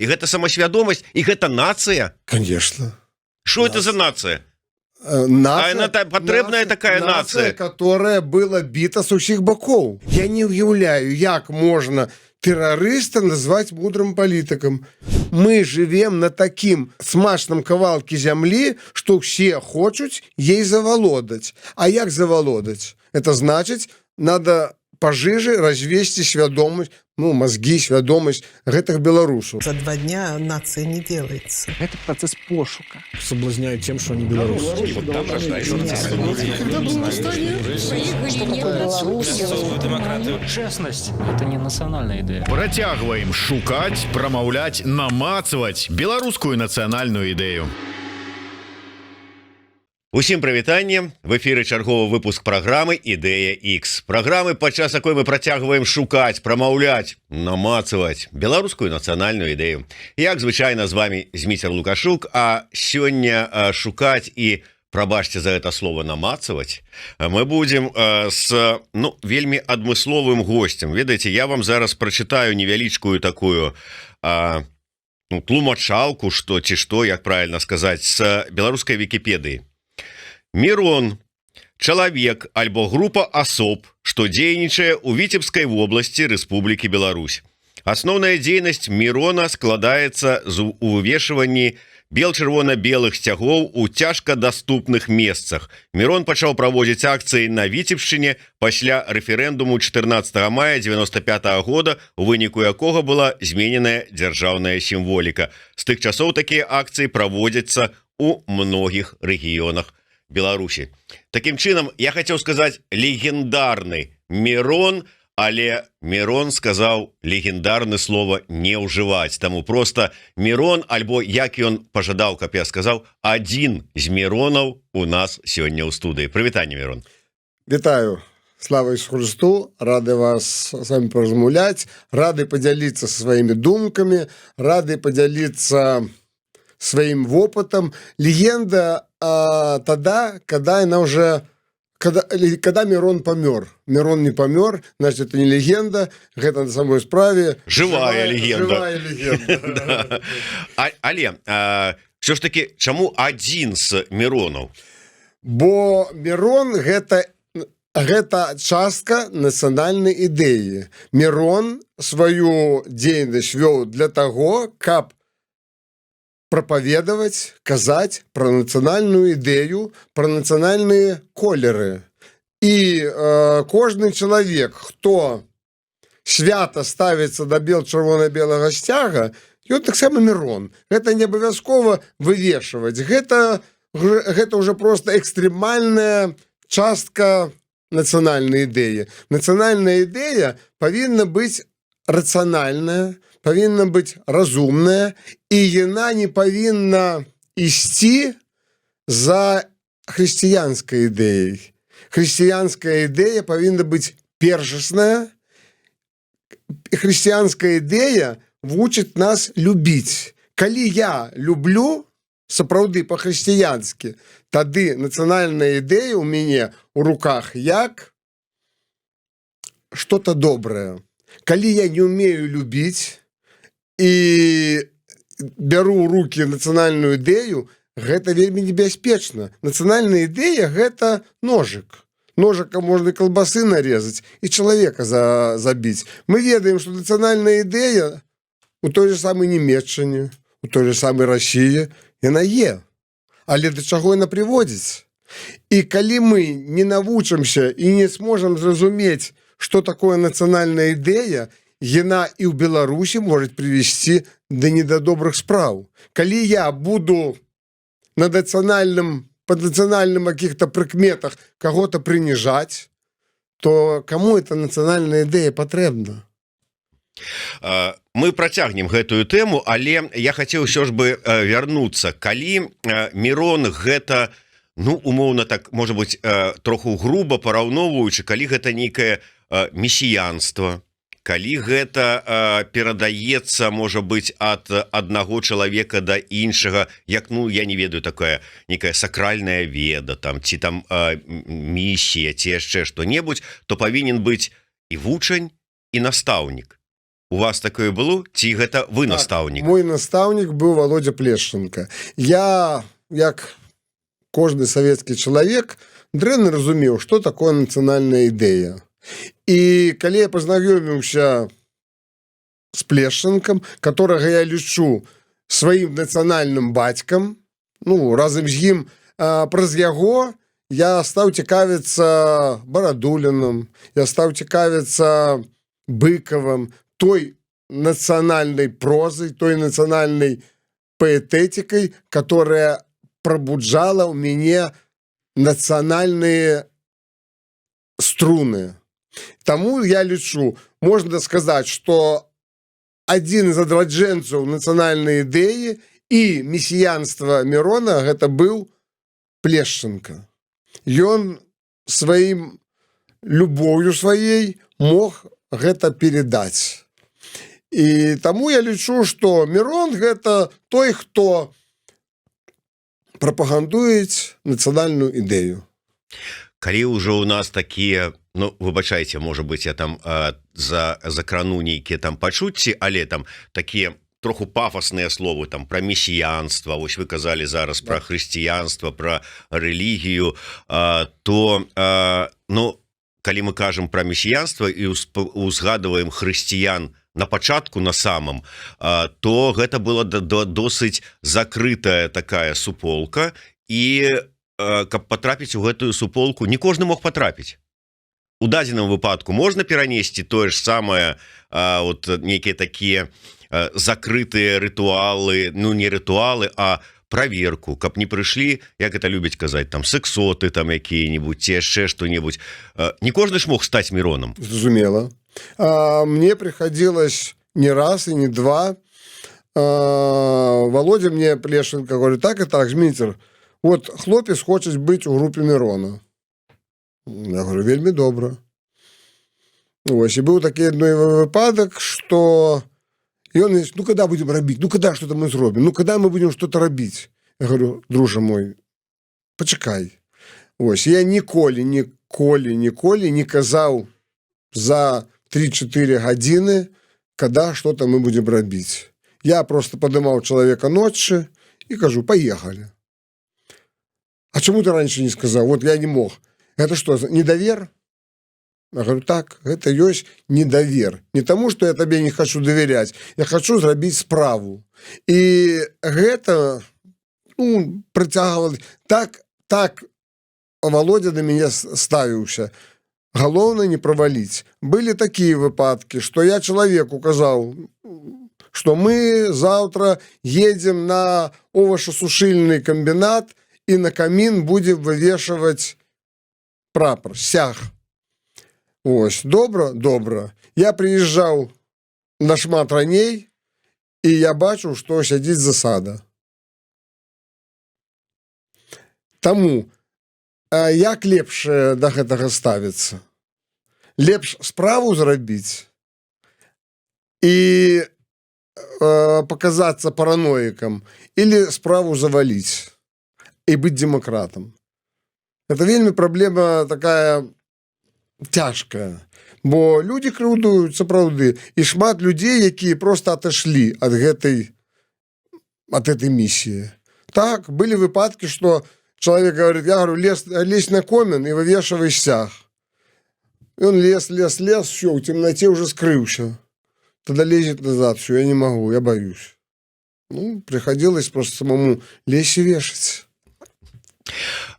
і гэта самасвядомасць, і гэта нацыя. Конечно. Что это за нация? Нация, потребная такая нация, которая была бита с усіх боков. Я не уяўляю, як можно террориста назвать мудрым политиком. Мы живем на таким смачном кавалке земли, что все хочут ей заволодать. А як заволодать? Это значит, надо пожиже развести свядомость, мозги, свядомость гэтых белорусов. За 2 дня нация не делается. Это процесс пошука. Соблазняют тем, что они белорусы. Честность – это не национальная идея. Працягваем шукаць, прамаўляць, намацаваць беларускую нацыянальную ідэю. Усім прывітанне, в эфіры чарговы выпуск праграмы «Ідэя X». Праграмы, падчас якой мы працягваем шукаць, прамаўляць, намацаваць беларускую нацыянальную ідэю. Як звычайна з вами Зміцер Лукашук, а сёння шукаць і, прабачце за гэта слово, намацаваць, мы будзем з вельмі адмысловым гостем. Ведаеце, я вам зараз прачытаю невялічкую такую тлумачалку, што, як правильно сказаць, з беларускай Вікіпедыі. Мирон – человек альбо группа особ, что дзейнічае у Витебской области Республики Беларусь. Основная дзейнасць Мирона складаецца з увешиванні бел-чырвона-белых сцягоў у цяжкадаступных месцах. Мирон пачаў праводзіць акцыі на Віцебшчыне пасля рэферэндуму 14 мая 95 года, у выніку якога была змененая дзяржаўная сімволіка. З тых часоў такія акцыі праводзяцца у многіх рэгіёнах Беларусі. Таким чынам, я хотел сказать легендарный Мирон, але Мирон сказал легендарное слово не ўжываць. Таму просто Мирон, альбо як ён пожадал, каб я сказал, один з Миронов у нас сегодня ў студыі. Прывітанне, Мирон. Вітаю. Слава Ісусу Христу. Рады вас с вами поразмаўляць, рады поделиться своими думками, рады поделиться своим опытом. Легенда тогда, когда она уже, когда Мирон помер. Мирон не помер, значит, это не легенда, это на самой справе живая легенда. Живая легенда. Але все ж таки, чаму один з Миронов? Бо Мирон гэта частка нацыянальнай ідэі. Мирон сваю дзейнасць вёў для таго, каб проповедовать, казать про национальную идею, про национальные колеры. И кожный человек, кто свято ставится до бел-чырвона-белага сцяга, ён таксама Мирон. Гэта не абавязкова вывешивать. Гэта уже просто экстремальная частка национальной идеи. Национальная идея повинна быть рациональная, повинна быть разумная, и яна не повинна ісці за христианской идеей. Христианская идея повинна быть першасная. Христианская идея вучыць нас любить. Калі я люблю сапраўды по-християнски, тады национальная идея у мяне у руках як что-то доброе. Калі я не умею любить и беру ў руки нацыянальную ідэю, гэта вельмі небяспечна. Нацыянальная ідэя – гэта ножик. Ножиком можно колбасы нарезать и человека забить. Мы ведаем, что нацыянальная ідэя у той же самой Немецчыне, у той же самой России, яна є. Але да чаго яна прыводзіць? И калі мы не навучымся и не сможем зразумець, что такое нацыянальная ідэя, яна і ў Беларусі может привести до недобрых справ. Калі я буду по национальным каких-то прикметах кого-то принижать, то кому эта национальная идея потребна? Мы працягнем гэтую тэму, але я хацеў ўсё ж бы вярнуцца. Калі Мирон гэта, умоўна так, можа быць, троху груба параўноўваючы, калі гэта нейкае месіянства, калі гэта перадаецца, можа быць, ад аднаго чалавека да іншага, як, я не ведаю, такая некая сакральная веда, ці там місія, ці яшчэ што-небудзь, то павінен быць і вучань, і настаўнік. у вас такое было ці гэта вы настаўнік? Мой настаўнік быў Володя Плешченко. Я, як кожны савецкі чалавек, дрэнна разумеў, што такое нацыянальная ідэя. І калі я пазнаёміўся з Плешченкам, которага я лічу сваім нацыянальным бацькам, ну, разам з ім праз яго я стаў цікавіцца Барадуліным, я стаў цікавіцца Быкавым, той нацыянальнай прозай, той нацыянальнай паэтэтикой, которая пробуджала ў мяне нацыянальныя струны. Таму я лічу, можна сказаць, што адзін з адраджэнцаў нацыянальнай ідэі і месіянства Мірона гэта быў Плешченко. Ён сваім любоўю сваей мог гэта перадаць. І таму я лічу, што Мірон гэта той, хто прапагандуюць нацыянальную ідэю. Калі ўжо ў нас такія, ну, выбачайце, можа быць, я там закрану нейкія там пачуцці, але там такія троху пафасныя словы там пра месіянства, вось вы казалі зараз пра хрысціянства, пра рэлігію, то, ну, калі мы кажам пра месіянства і узгадываем хрысціян на пачатку, на самом, то гэта была досыць закрытая такая суполка, і каб патрапіць у гэтую суполку, не кожны мог патрапіць. У дадзеным выпадку можна перанесці тое ж самае, вот нейкія такія закрытыя рытуалы, ну не рытуалы, а праверку, каб не прыйшлі, як это любяць казаць, там сексоты там якія-небудзь, ці яшчэ што-небудзь. Не кожны ж мог стаць Міронам. Зразумела. Мне приходилось не раз и не два. Володя мне Плешенко говорит, так и так, Зміцер, вот хлопец хочет быть у группе Мирона. Я говорю, вельми добро. Ось, и был такой одной выпадок, что... И он говорит, ну, когда будем робить? Ну, когда что-то мы зробим? Ну, когда мы будем что-то робить? Я говорю, друже мой, почекай. Ось, я ніколі не казаў за 3-4 гадзіны, когда что-то мы будем робить. Я просто подымаў человека ночью и кажу, поехали. А чему ты раньше не сказал? Вот я не мог. Это что, недовер? Я говорю, так, это есть недовер. Не тому, что я тебе не хочу доверять, я хочу зрабіць справу. И гэта, ну, працягвала. Так Володя на меня ставіўся. Галоўнае не провалить. Были такие выпадки, что я человеку казал, что мы завтра едем на овощесушильный комбинат и на камин будем вывешивать прапор, сяг. Ось, добра. Я приезжал нашмат раней, и я бачу, что сядзіць засада. Таму, як лепш да гэтага ставіцца? Лепш справу зрабіць і показаться параноиком, или справу завалить и быть демократом. Это вельмі праблема такая цяжкая, бо люди крыўдуюць сапраўды, і шмат людзей, якія просто отошлі от этой миссии. Так, были выпадки, что человек говорит, я говорю, лезь на комин и вывешивай стяг. И он лез, все, в темноте уже скрылся. Тогда лезет назад, все, я не могу, я боюсь. Ну, приходилось просто самому лезть и вешать.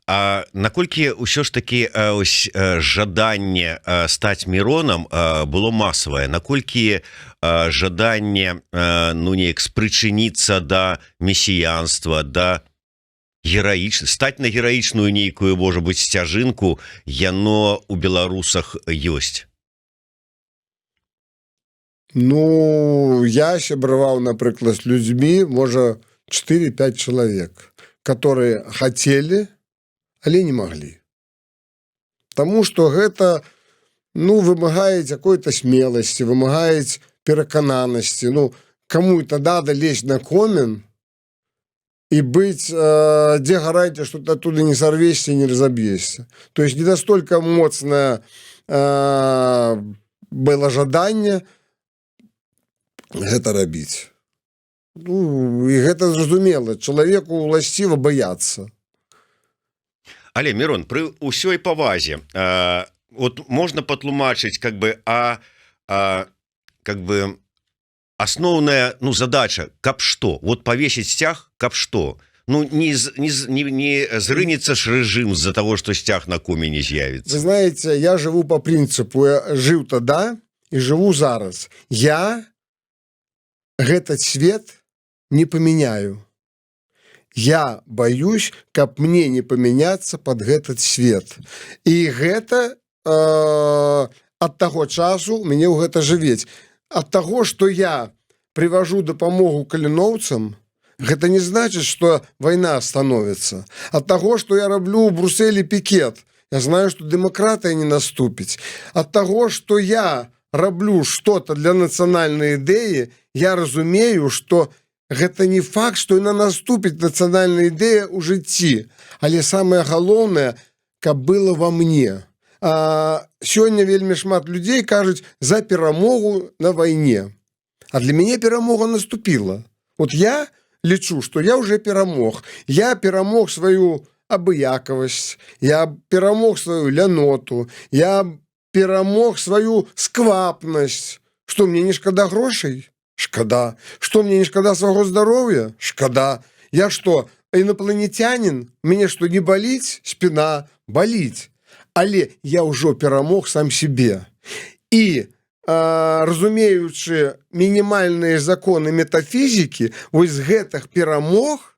А наколькі ўсё ж такі ось жаданне стаць Міронам было масавае, наколькі жаданне, ну, неяк спрычыніцца да месіянства, да стаць на гераічную нейкую, можа быць, сцяжынку, яно у беларусах ёсць? Ну, я сябраваў, напрыклад, з людзьмі, можа, 4-5 чалавек, которые хотели, але не могли. Тому что гэта, ну, вымагае какой-то смелости, вымагае перакананасці. Ну, кому это надо лезть на комин и быть, где гарантия, что ты оттуда не сорвешься и не разобьешься. То есть не настолько моцное было жаданне гэта рабіць. Ну, і гэта зразумела, чалавеку ўласціва баяцца. Але Мирон, пры ўсёй павазе вот можна патлумачыць как бы асноўная задача каб што вот павесіць сцяг каб што не зрынецца ж рэжым з-за того что сцяг на куме не з'явіцца. Вы знаете, я жыву по прынцыпу, я жыў тада і жыву зараз. Я этот свет не поменяю. Я боюсь, каб мне не поменяться под этот свет. И гэта от того часу мне ў гэта жывець. От того, что я привожу дапамогу каліноўцам, гэта не значит, что война остановится. От того, что я раблю в Брюсселе пикет, я знаю, что демократия не наступит. От того, что я раблю что-то для национальной идеи, я разумею, что гэта не факт, что яна наступит национальная идея ў жыцці. Але самое галоўнае, каб было во мне. Сёння вельмі шмат людзей кажуць за перамогу на вайне. А для мяне перамога наступила. Вот я лічу, что я уже перамог. Я перамог сваю абыякавасць, я перамог сваю ляноту, я перамог сваю сквапнасць. Что, мне не шкада грошай? Шкада. Что, мне не шкада свайго здароўя? Шкада. Я что, инопланетянин? Мне что, не боліць? Спина боліць. Але я ўжо перамог сам себе. І разумеючы мінімальныя законы метафізікі, вось з гэтых перамог,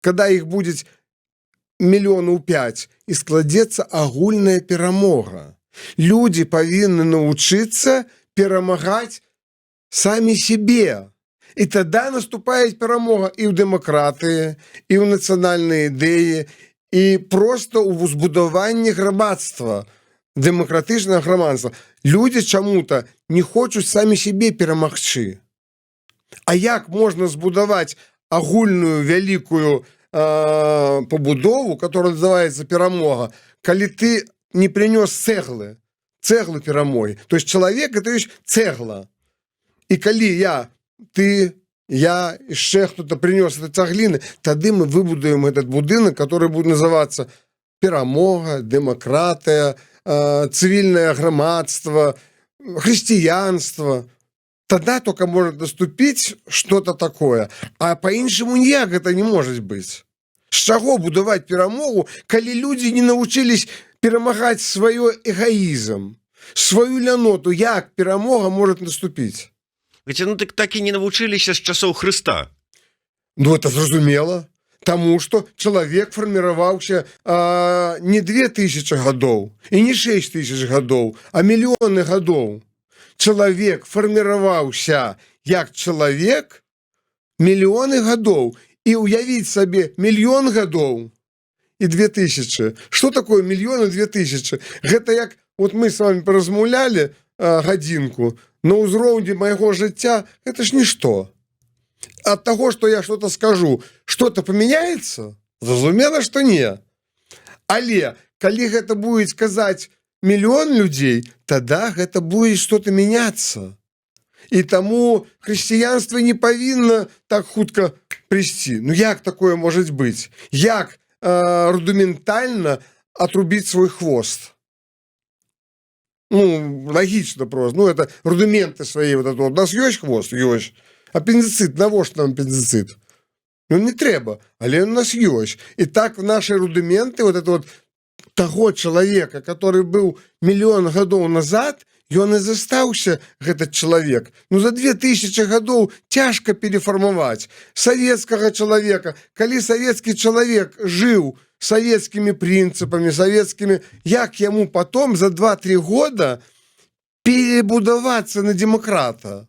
когда іх будзе 5 мільёнаў, і складзецца агульная перамога. Людзі павінны навучыцца перамагаць самі себе. І тогда наступае перамога і ў дэмакратыі, і ў нацыянальнай ідэі, і просто ў збудаванні грамадства, дэмакратычнага грамадства. Людзі чаму-то не хочуць самі себе перамагчы. А як можна збудаваць агульную вялікую побудову, которая называется перамога, калі ты не принёс цэглы перамогі? То есть человек это есть цэгла. І калі ты, яшчэ хто-то принёс это цагліны, тады мы выбудуем этот будынак, который будет называться перамога, дэмакратыя, цивільнае грамадства, хрысціянства. Тогда только может наступить что-то такое. А по-іншаму ніяк гэта не может быть. З чаго будаваць перамогу, калі людзі не научились перамагаць свой эгоизм, свою ляноту? Як перамога может наступить? Ведь так і не навучыліся з часоў Хрыста. Ну, это зразумела. Таму што чалавек фарміраваўся не 2000 гадоў і не 6000 гадоў, а мільёны гадоў. Чалавек фарміраваўся як чалавек мільёны гадоў. І ўявіць сабе 1 000 000 гадоў і 2000. Што такое 1 000 000 і 2000? Гэта як вот мы с вами паразмаўлялі гадзінку, на ўзроўні майго жыцця это ж нішто. От того, что я что-то скажу, что-то поменяется? Зразумела, что не. Але калі гэта будет сказать 1 000 000 людей, тогда гэта будет что-то меняться. И тому христианство не повинно так хутка прийти. Ну як такое может быть? Як рудиментально отрубить свой хвост? Ну, логично просто. Ну, это рудименты свои. Вот это вот. У нас есть хвост? Есть. Апендицит, навошта нам апендицит? Ну, не трэба, але у нас есть. И так наши рудименты, вот это вот того человека, который был 1 000 000 гадоў назад, ён і застаўся, этот человек. Ну, за 2000 гадоў тяжко переформовать советского человека. Калі советский человек жил советскими принципами, советскими, як ему потом за 2-3 года перебудоваться на демократа?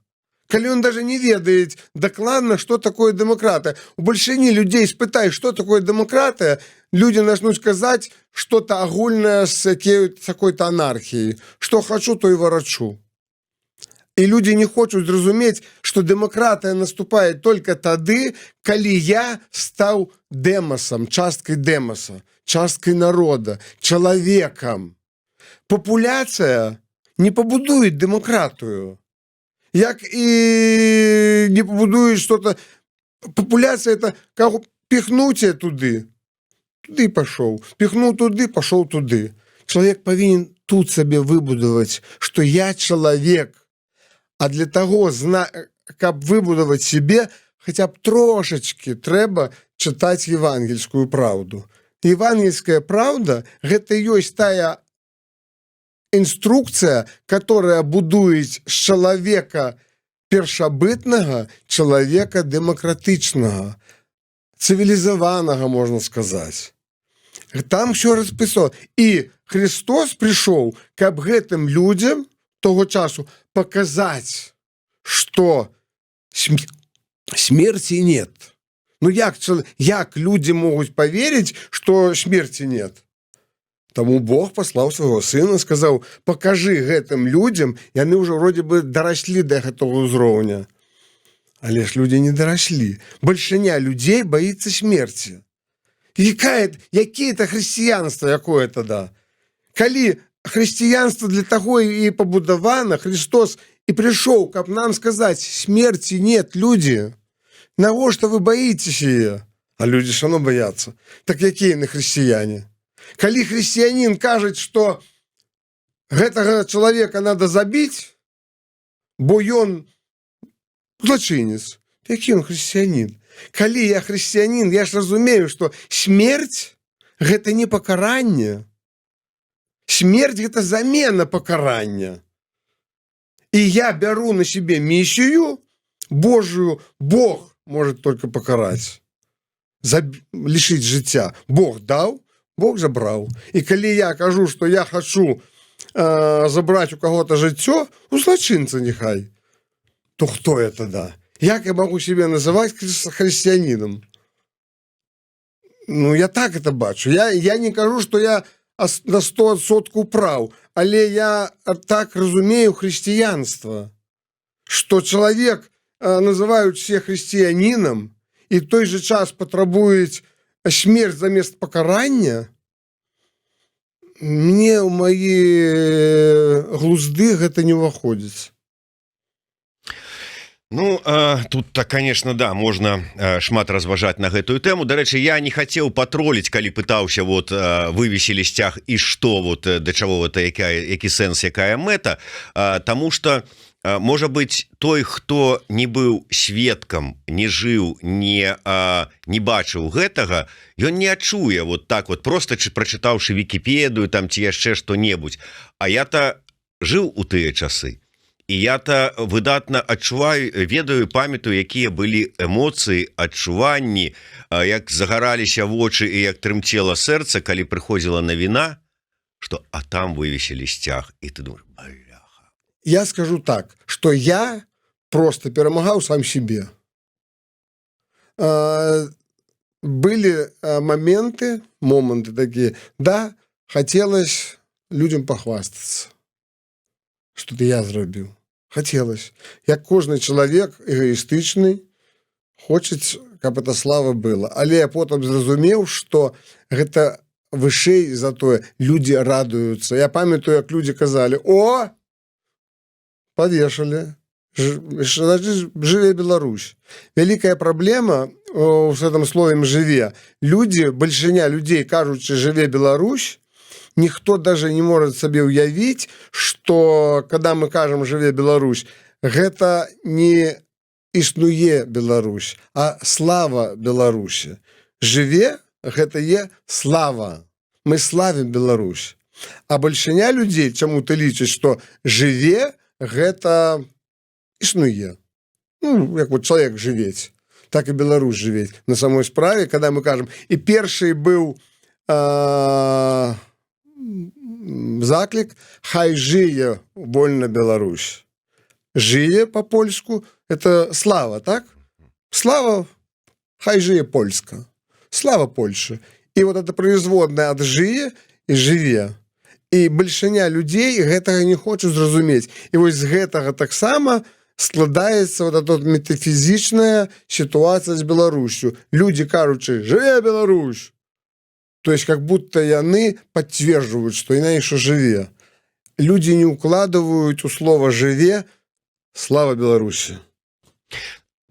Калі он даже не ведает докладно, что такое демократия. У большинства людей спытай, что такое демократия, люди начнут сказать что-то огульное с какой-то анархией. Что хочу, то и ворочу. И люди не хотят зразумець, что демократия наступает только тады, калі я стал демосом, часткой демоса, часткой народа, человеком. Популяция не побудует демократию. як і не пабудуеш что-то. Папуляцыя это каго піхнуць туды пашоў, піхнуў туды, пашоў туды. Чалавек павінен тут сабе выбудаваць, што я чалавек, а для таго, каб выбудаваць себе, хаця б трошачкі трэба чытаць евангельскую праўду. Евангельская праўда гэта ёсць тая інструкцыя, которая будуюць з чалавека першабытнага, чалавека дэмакратычнага, цывілізаванага, можна сказаць. Там все распісано. І Христос прыйшоў, каб гэтым людзям того часу паказаць, што смерти нет. Ну як люди могуць поверить, что смерти нет? Таму Бог паслаў свайго сына, сказаў: покажи гэтым людям, яны ўжо вроде бы дараслі до гэтага ўзроўня. Але ж люди не дараслі. Большыня людей боится смерти. Якое это хрысціянства, якое тада? Калі хрысціянства для таго і пабудавана, Христос і прыйшоў, каб нам сказаць: смерти нет, люди. Навошта вы боитесь ее? А люди ж оно боятся. Так якія яны хрысціяне? Калі хрысціянин кажа, што гэтага чалавека надо забіць, бо ён злачынец, які ён хрысціянин? Калі я хрысціянин, я ж разумею, што смерць гэта не пакаранне. Смерць гэта замена пакарання. І я бяру на себе миссию Божию. Бог может только покарать, лишить жыцця. Бог даў, Бог забраў. І калі я кажу, што я хочу забрать у кого-то жыццё, у злачынца нехай, то хто я тогда? Як я могу себе называть христианином? Ну, я так это бачу. Я не кажу, что я на 100% прав, але я так разумею християнство, что человек называют все христианином и в той же час потребует смерть замест покарання. Мне ў мои глузды гэта не ўваходзіць. Ну, тут, конечно, да, можна шмат разважаць на гэтую тэму. Дарэчы, я не хацеў патроліць, калі пытаўся вот вывесілі сцяг і што, вот да чаго, вот, які сэнс, якая мэта, таму што, можа быць, той, хто не быў сведкам, не жыў, не бачыў гэтага, ён не адчуе вот так вот, просто прачытаўшы Вікіпедыю там ці яшчэ што-небудзь. А я-то жыў у тыя часы. І я-то выдатна адчуваю, ведаю, памятаю, якія былі эмоцыі, адчуванні, як загараліся вочы і як трымцела сэрца, калі прыходзіла навіна, што а там вывесілі сцяг, і ты думаешь: бляха. Я скажу так, что я просто перамагаў сам себе. Были моманты такие, да, хотелось людям похвастаться, что-то я зрабіў. Хотелось. Як кожны чалавек эгоістычны, хочуць, каб эта слава была. Але я потым зразумеў, што гэта вышэй за тое, люди радуюцца. Я памятаю, як люди казалі: о, повешали, значит, жыве Беларусь. Вялікая праблема в этом слове «жыве». Люди, большиня людей, кажучы «жыве Беларусь», никто даже не может себе уявить, что когда мы кажем «жыве Беларусь», гэта не існуе Беларусь, а слава Беларусі. «Жыве» гэта е слава. Мы славим Беларусь. А большиня людей чаму-то лічаць, что «жыве» гэта існуе. Ну, як вот человек жывець, так и Беларусь жывець. На самой справе, когда мы кажем, и перший был заклик «Хай жые вольна Беларусь». Жые по-польску – это слава, так? Слава, хай жие польска. Слава Польши. И вот это производное от жие и живе. И большиня людей гэтага не хочуць зразумець. И вот з гэтага таксама складаецца вот эта метафизичная ситуация с Беларусью. Люди кажучы «Жыве Беларусь!» То есть как будто яны подтверждают, что яна еще живе. Люди не укладывают у слова «живе» Слава Беларусі.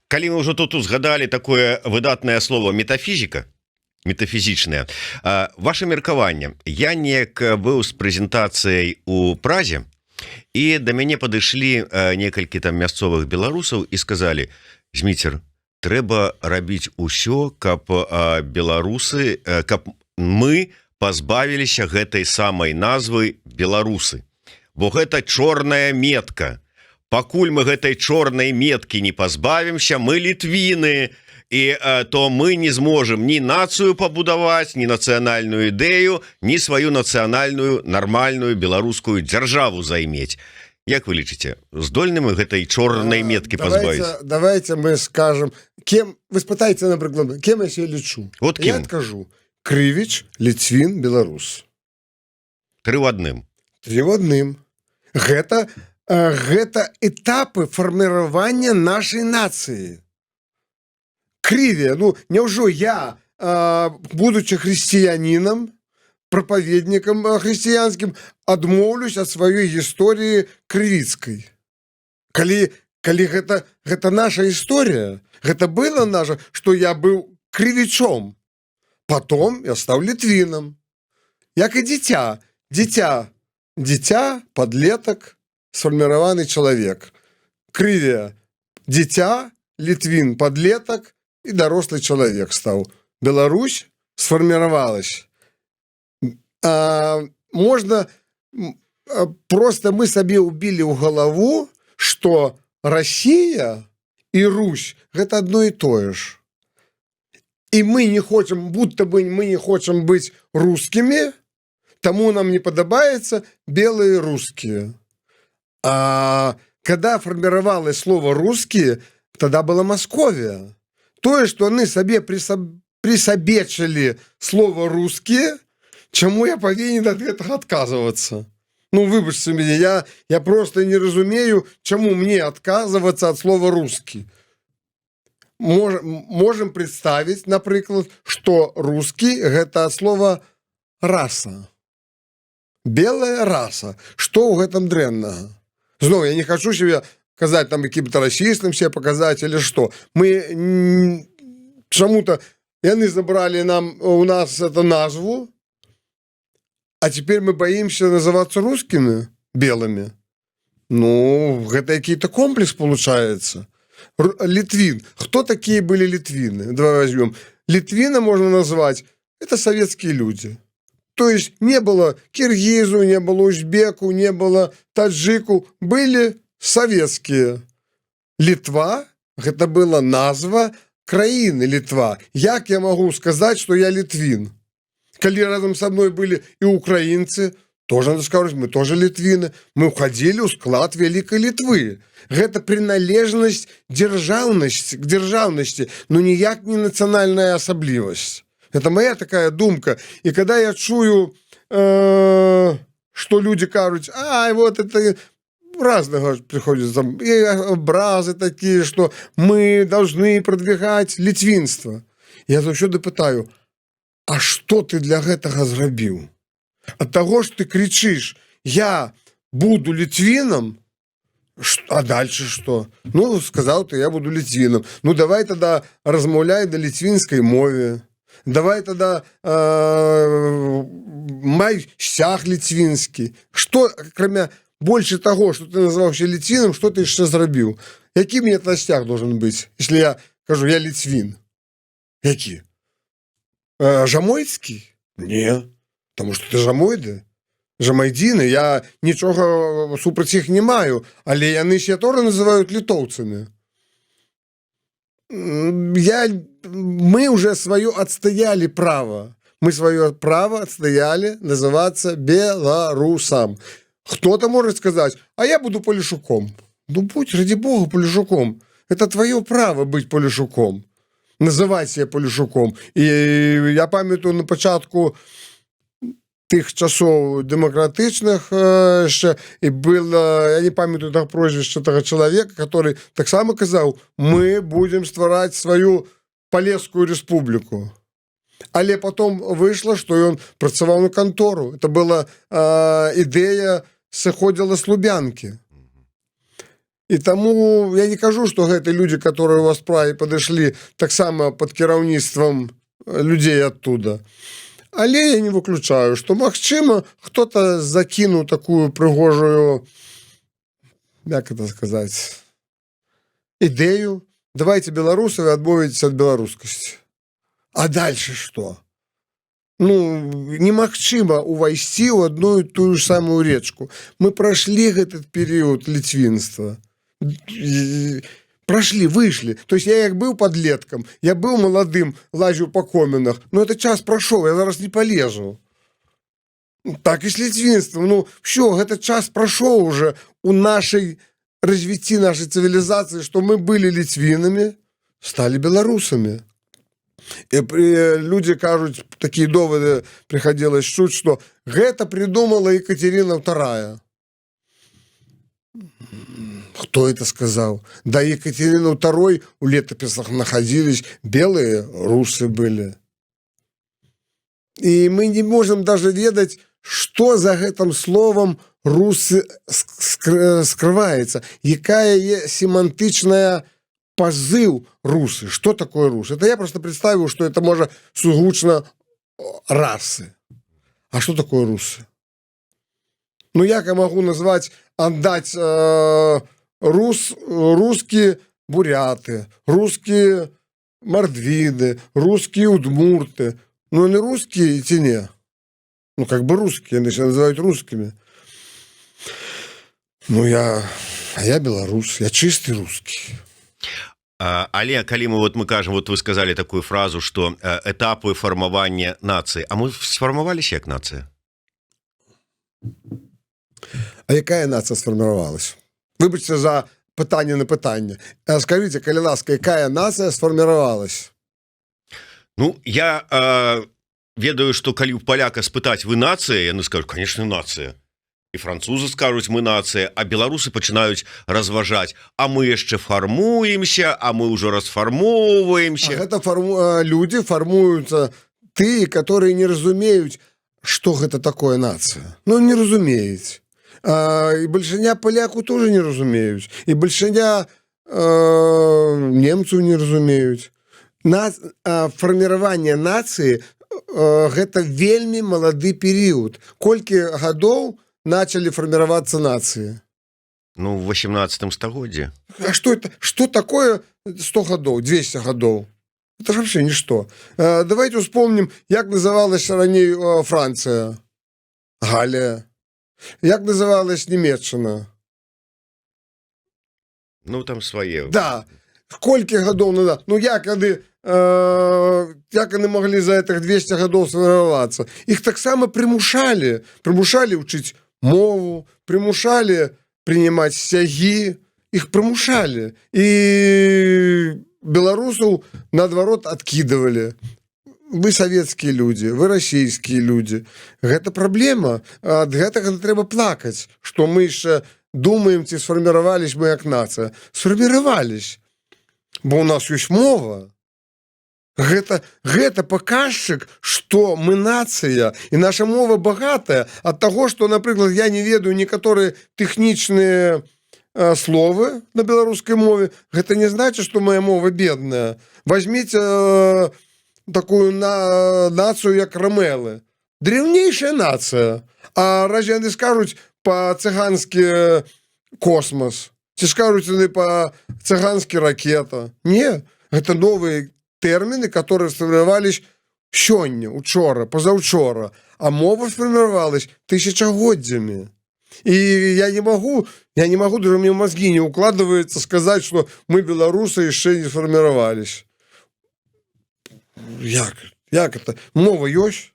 Калі мы ўжо тут узгадалі такое выдатнае слово метафізіка, метафізічнае, ваше меркаванне. Я неяк быў з прэзентацыяй у Празе, і да мяне падышлі некалькі там мясцовых беларусаў і сказалі: Зміцер, трэба рабіць усё, каб беларусы, каб мы пазбавіліся гэтай самай назвы беларусы, бо гэта чорная метка. Пакуль мы гэтай чорнай меткі не пазбавімся, мы літвіны, і то мы не зможам ні нацыю пабудаваць, ні нацыянальную ідэю, ні сваю нацыянальную нармальную беларускую дзяржаву займець. Як вы лічыце, здольны мы гэтай чорнай меткі пазбавіць? Давайте мы скажем, кем, вы спытаеце, напрыклад, кем я себе лічу? Вот Я кем? адкажу: Крывіч, Ліцвін, беларус. Тры ў адным. Тры ў адным. Гэта этапы фарміравання нашай нацыі. Крыве, ну, няўжо я, будучы хрысціянінам, прапаведнікам хрысціянскім, адмоўлюсь ад сваёй гісторыі крывіцкай. Калі гэта наша гісторыя, гэта было наша, што я быў крывічом. Потом я стаў літвінам. Як і дзіця. Дзіця, падлетак, сфарміраваны чалавек. Крыве, дзіця, літвін, падлетак і дарослы чалавек стаў. Беларусь сфарміравалась. Можна, просто мы сабе ўбілі ў галаву, што Расія і Русь гэта адно і тое ж. І мы не хочам, будто бы мы не хочам быць рускімі, таму нам не падабаецца белые рускія. Когда фарміравалось слово «русские», тогда была Московия. Тое, што яны сабе присабечылі слово «русские», чаму я павінен ад гэтага адказвацца? Ну, выбачце мяне, я просто не разумею, чаму мне адказвацца ад слова «русский». Можем представить, напрыклад, что русский гэта ад слова раса. Белая раса. Что ў гэтым дрэннага? Зноў, я не хочу себе казаць там якім-то расістам себе показать или что. Мы чаму-то яны забрали у нас эту назву, а теперь мы боимся называться русскими, белыми. Ну, гэта какие-то комплекс получается. Литвин. Кто такие были литвины? Давай возьмем. Литвина можно назвать, это советские люди. То есть не было киргизу, не было узбеку, не было таджику. Были советские. Литва, это была назва краины Литва. Як я могу сказать, что я литвин? Коли рядом со мной были и украинцы, тоже надо сказать, мы тоже литвины. Мы входили в склад Великой Литвы. Это приналежность к державности, но ніяк не национальная особливость. Это моя такая думка. И когда я чую, что люди кажут, вот это разного приходят, там, и образы такие, что мы должны продвигать литвинство. Я заўсёды пытаю, а что ты для гэтага зрабіў? От того, что ты кричишь, я буду литвином, а дальше что? Ну, сказал ты, я буду литвином. Ну, давай тогда размаўляй на литвинской мове. Давай тогда май сцяг литвинский. Что, кроме больше того, что ты назывался литвином, что ты еще зрабіў? Який мне этот сцяг должен быть, если я кажу, я литвин? Які? Жамойцкий? Не. Потому что ты жамойды. Жамайдзіны, я нічога супраць іх не маю, але яны себе тоже называют литовцами. Мы уже свое отстояли право. Мы свое право отстояли называться белорусом. Кто-то может сказать, а я буду Полишуком. Ну, будь, ради бога, Полишуком. Это твое право быть Полишуком. Называть себя Полишуком. И я памятаю на початку тых часоў демократычных ще, і было, я не памятаю так прозвішча того чалавека, который таксама казаў, мы будем ствараць сваю Полескую республику. Але потом вышло, что ён працаваў на контору. Это была ідэя сыходзіла з Лубянкі. І таму я не кажу, што гэта людзі, которые у вас справе падышлі таксама пад кіраўніцтвам людзей оттуда. Але я не выключаю, што магчыма хто-то закінуў такую прыгожую, як это сказаць, ідэю. Давайте беларусавы адмовіцеся ад беларускасці. А дальше што? Немагчыма увайсці ў одну і тую ж самую речку. Мы прайшлі этот перыяд ліцвінства. Прошли, вышли. То есть я як быў подлеткам, я быў маладым, лазіў по комінах, но этот час прошел, я зараз не полезу. Так и с литвинством. Все, этот час прошел уже у нашей развитии нашей цивилизации, что мы были литвинами, стали белорусами. И люди кажут, такие доводы приходилось чуть, что это придумала Екатерина II. Кто это сказал? Да, Екатерина II у летописах находились, белые русы были. И мы не можем даже ведать, что за этим словом русы скрывается. Якая семантичная позыв русы. Что такое русы? Это я просто представил, что это может сугучно расы. А что такое русы? Як я могу назвать, отдать русские буряты, русские мордвины, русские удмурты. Не русские ці не. Как бы русские, они себя называют русскими. Я белорус, я чистый русский. Але калі мы кажем, вы сказали такую фразу, что этапы формования нации, а мы сформовались як нация? А якая нация сформировалась? Вибачте за питання на питання. Скажите, калі ласка, якая нация сформировалась? Я ведаю, что калі у поляка спытаць, вы нация, яны скажут, конечно, нация. І французы скажуць, мы нация, а беларусы пачынаюць разважаць, а мы яшчэ фармуемся, а мы ўжо расфармоўваемся. Гэта люди формуются, тыя, которые не разумеюць, что гэта такое нация. Не разумеюць. И большиня поляку тоже не разумеюць. И большиня немцаў не разумеюць. Формирование нации гэта вельмі малады период. Колькі гадоў начали формироваться нации? В 18 стагоддзе. А что это? Что такое 100 годов, 200 годов? Это же вообще ничто. Давайте вспомним, як называлась раней Франция. Галия. Як называлась Німеччина? Там свае. Да. Сколько годов назад? Як они могли за этих 200 годов сформироваться? Их так само примушали. Примушали учить мову, примушали принимать сяги. Их примушали. И белорусов, наоборот, откидывали. Вы советские люди, вы российские люди. Это проблема. Ад гэтага трэба плакаць, што мы яшчэ думаем, ці сфарміравались мы як нацыя. Сфарміравались. Бо у нас ёсць мова. Гэта паказчык, што мы нацыя, і наша мова багатая ад таго, што, напрыклад, я не ведаю некаторыя тэхнічныя словы на беларускай мове. Гэта не значит, што моя мова бедная. Возьмите такую нацию, як рамелы. Древнейшая нация. А разве они скажут по-цыгански космос? Ці скажут они по-цыгански ракета? Не. Это новые термины, которые сформировались сёння, учора, позаўчора. А мова сформировалась тысячагоддзямі. И я не могу, даже мне в мозги не укладывается сказать, что мы, белорусы, еще не сформировались. Як это? Мова ёсць?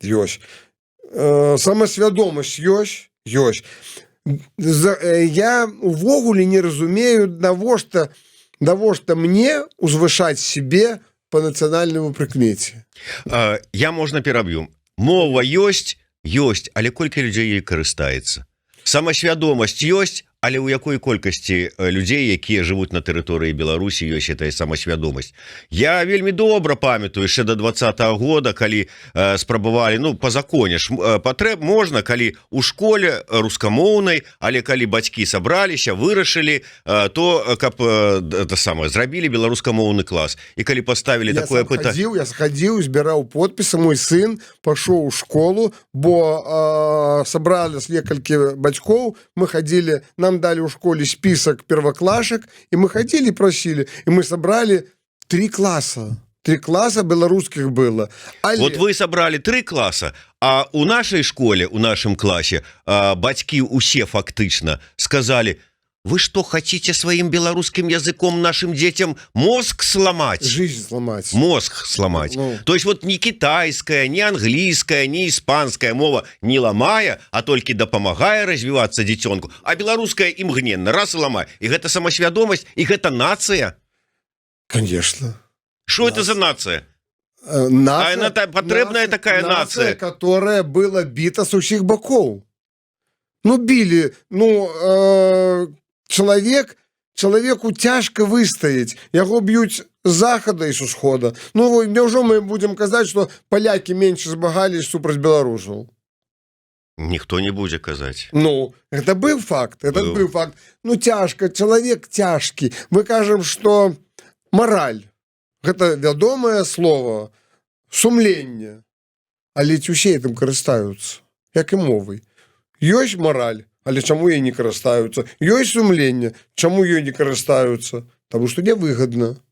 Ёсць. Самасвядомасць ёсць? Ёсць. Я увогуле не разумею, навошта мне узвышаць себе по нацыянальнаму прыкмеце. Я можна пераб'ю. Мова ёсць, але колькі людзей ёй карыстаецца. Самасвядомасць ёсць, Але ў якой колькасці людзей, якія жывуць на тэрыторыі Беларусі, ёсць эта самасвядомасць? Я вельмі добра памятаю яшчэ до 20-го года, калі спрабавалі, ну, па законе ж патрэб можна, калі у школе рускамоўнай, але калі бацькі сабраліся, вырашылі, то каб это самае зрабілі беларускамоўны клас. І калі паставілі такое пытанне... Я схадзіў, збіраў подпісы, мой сын пашоў у школу, бо сабралі некалькі бацькоў, мы хадзілі, нам дали в школе список первоклашек, и мы ходили и просили, и мы собрали 3 класса. 3 класса белорусских было. Вот вы собрали 3 класса, а у нашей школе, у нашем классе бацьки усе фактично сказали: вы что, хотите своим белорусским языком нашим детям мозг сломать? Жизнь сломать. Мозг сломать. Ну. То есть вот ни китайская, ни английская, ни испанская мова не ломая, а только допомагая развиваться детенку, а белорусская имгненно раз и ломая. И это самосвядомость, и это нация. Конечно. Что это за нация? Нация, она потребная такая нация, которая была бита с усіх боков. Ну, били, Чалавеку цяжка выстаіць, яго б'юць з захада і з усхода. Ну, няўжо мы будзем казаць, што палякі менш змагались супраць беларусаў? Ніхто не будзе казаць. Ну, это быў факт, быў факт. Ну, цяжка, чалавек цяжкі. Мы кажам, што мараль, гэта вядомае слово, сумленне. Але ці ўсе гэтым карыстаюцца, як і мовай. Ёсць мараль, але чаму ёй не карыстаюцца? Ёсць сумленне, чаму ёй не карыстаюцца? Таму што невыгадна.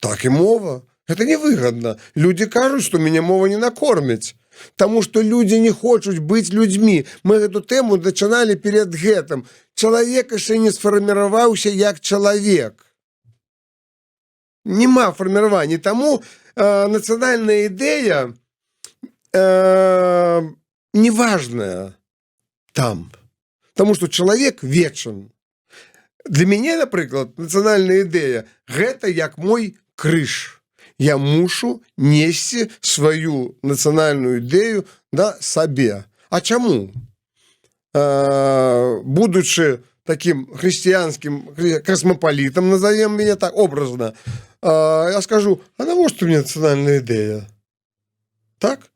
Так і мова. Гэта невыгадна. Людзі кажуць, што мяне мова не накормяць. Таму што людзі не хочуць быць людзьмі. Мы гэту тэму дачыналі перед гэтым. Чалавек яшчэ не сфарміраваўся як чалавек. Нема фарміравання. Таму нацыянальная ідэя неважная там. Потому что человек вечен. Для меня, например, национальная идея – это як мой крыж. Я мушу нести свою национальную идею да, себе. А чему? Будучи таким христианским космополитом, назовем меня так образно, я скажу, а навошта мне национальная идея? Так?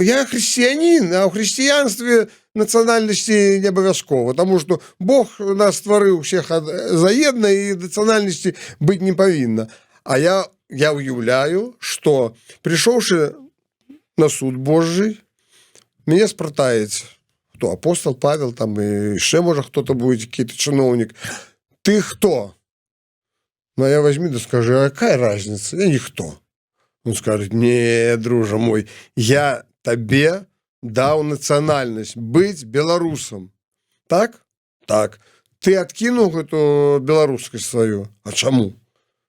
Я христианин, а в христианстве нацыянальнасці не абавязкова, таму што Бог нас стварыў усіх заедна і нацыянальнасці быць не павінна. А я уяўляю, што прыйшоўшы на суд Божий, мяне спрытаюць, хто апостол Павел там і яшчэ можа хто-то будзе, які-то чыноўнік. Ты хто? Ну я возьми да скажи, а какая разница? Я ніхто. Он скажет: не, дружа мой, я табе даў нацыянальнасць, быць беларусам. Так? Так. Ты адкінуў гэту беларускасць сваю. А чаму?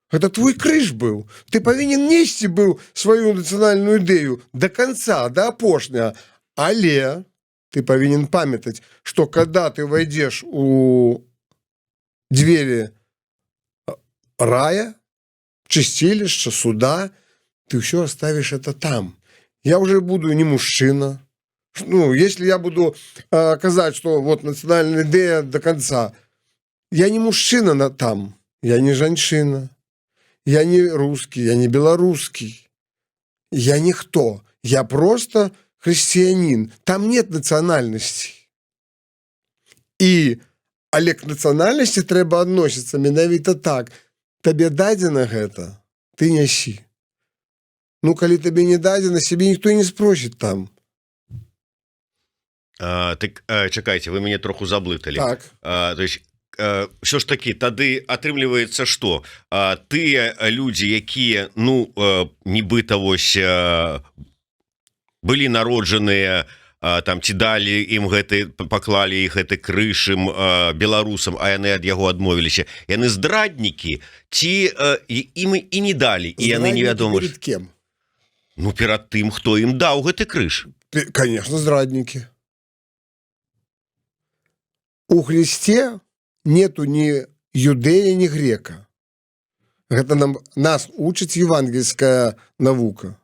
Гэта твой крыж быў. Ты павінен несці быў сваю нацыянальную ідэю до конца, до апошняга. Але ты павінен памятаць, што когда ты войдешь у двери рая, чистилища, суда, ты все оставишь это там. Я уже буду не мужчина. Ну, если я буду казать, что вот национальная идея до конца, я не мужчина там, я не женщина, я не русский, я не белорусский, я никто, я просто христианин. Там нет национальности. И але к национальности трэба относиться менавіта так. Табе дадзена гэта, ты нясі. Ну, калі табе не дадзена, себе ніхто не спросит там. Так, чакайце, вы мяне троху заблыталі. Так. То есть, все ж таки, тады атрымліваецца, што тыя людзі, якія, ну, нібыта вось былі народжаныя, там ці далі ім гэты, паклалі іх гэты крыж ім беларусам, а яны ад яго адмовіліся. Яны здраднікі, ці ім і не далі, і яны невядома. Перед кем? Ну, перад тым, хто ім даў гэты крыж. Конечно, здраднікі. У Христе нету ни юдея, ни грека. Это нас учыць евангельская навука.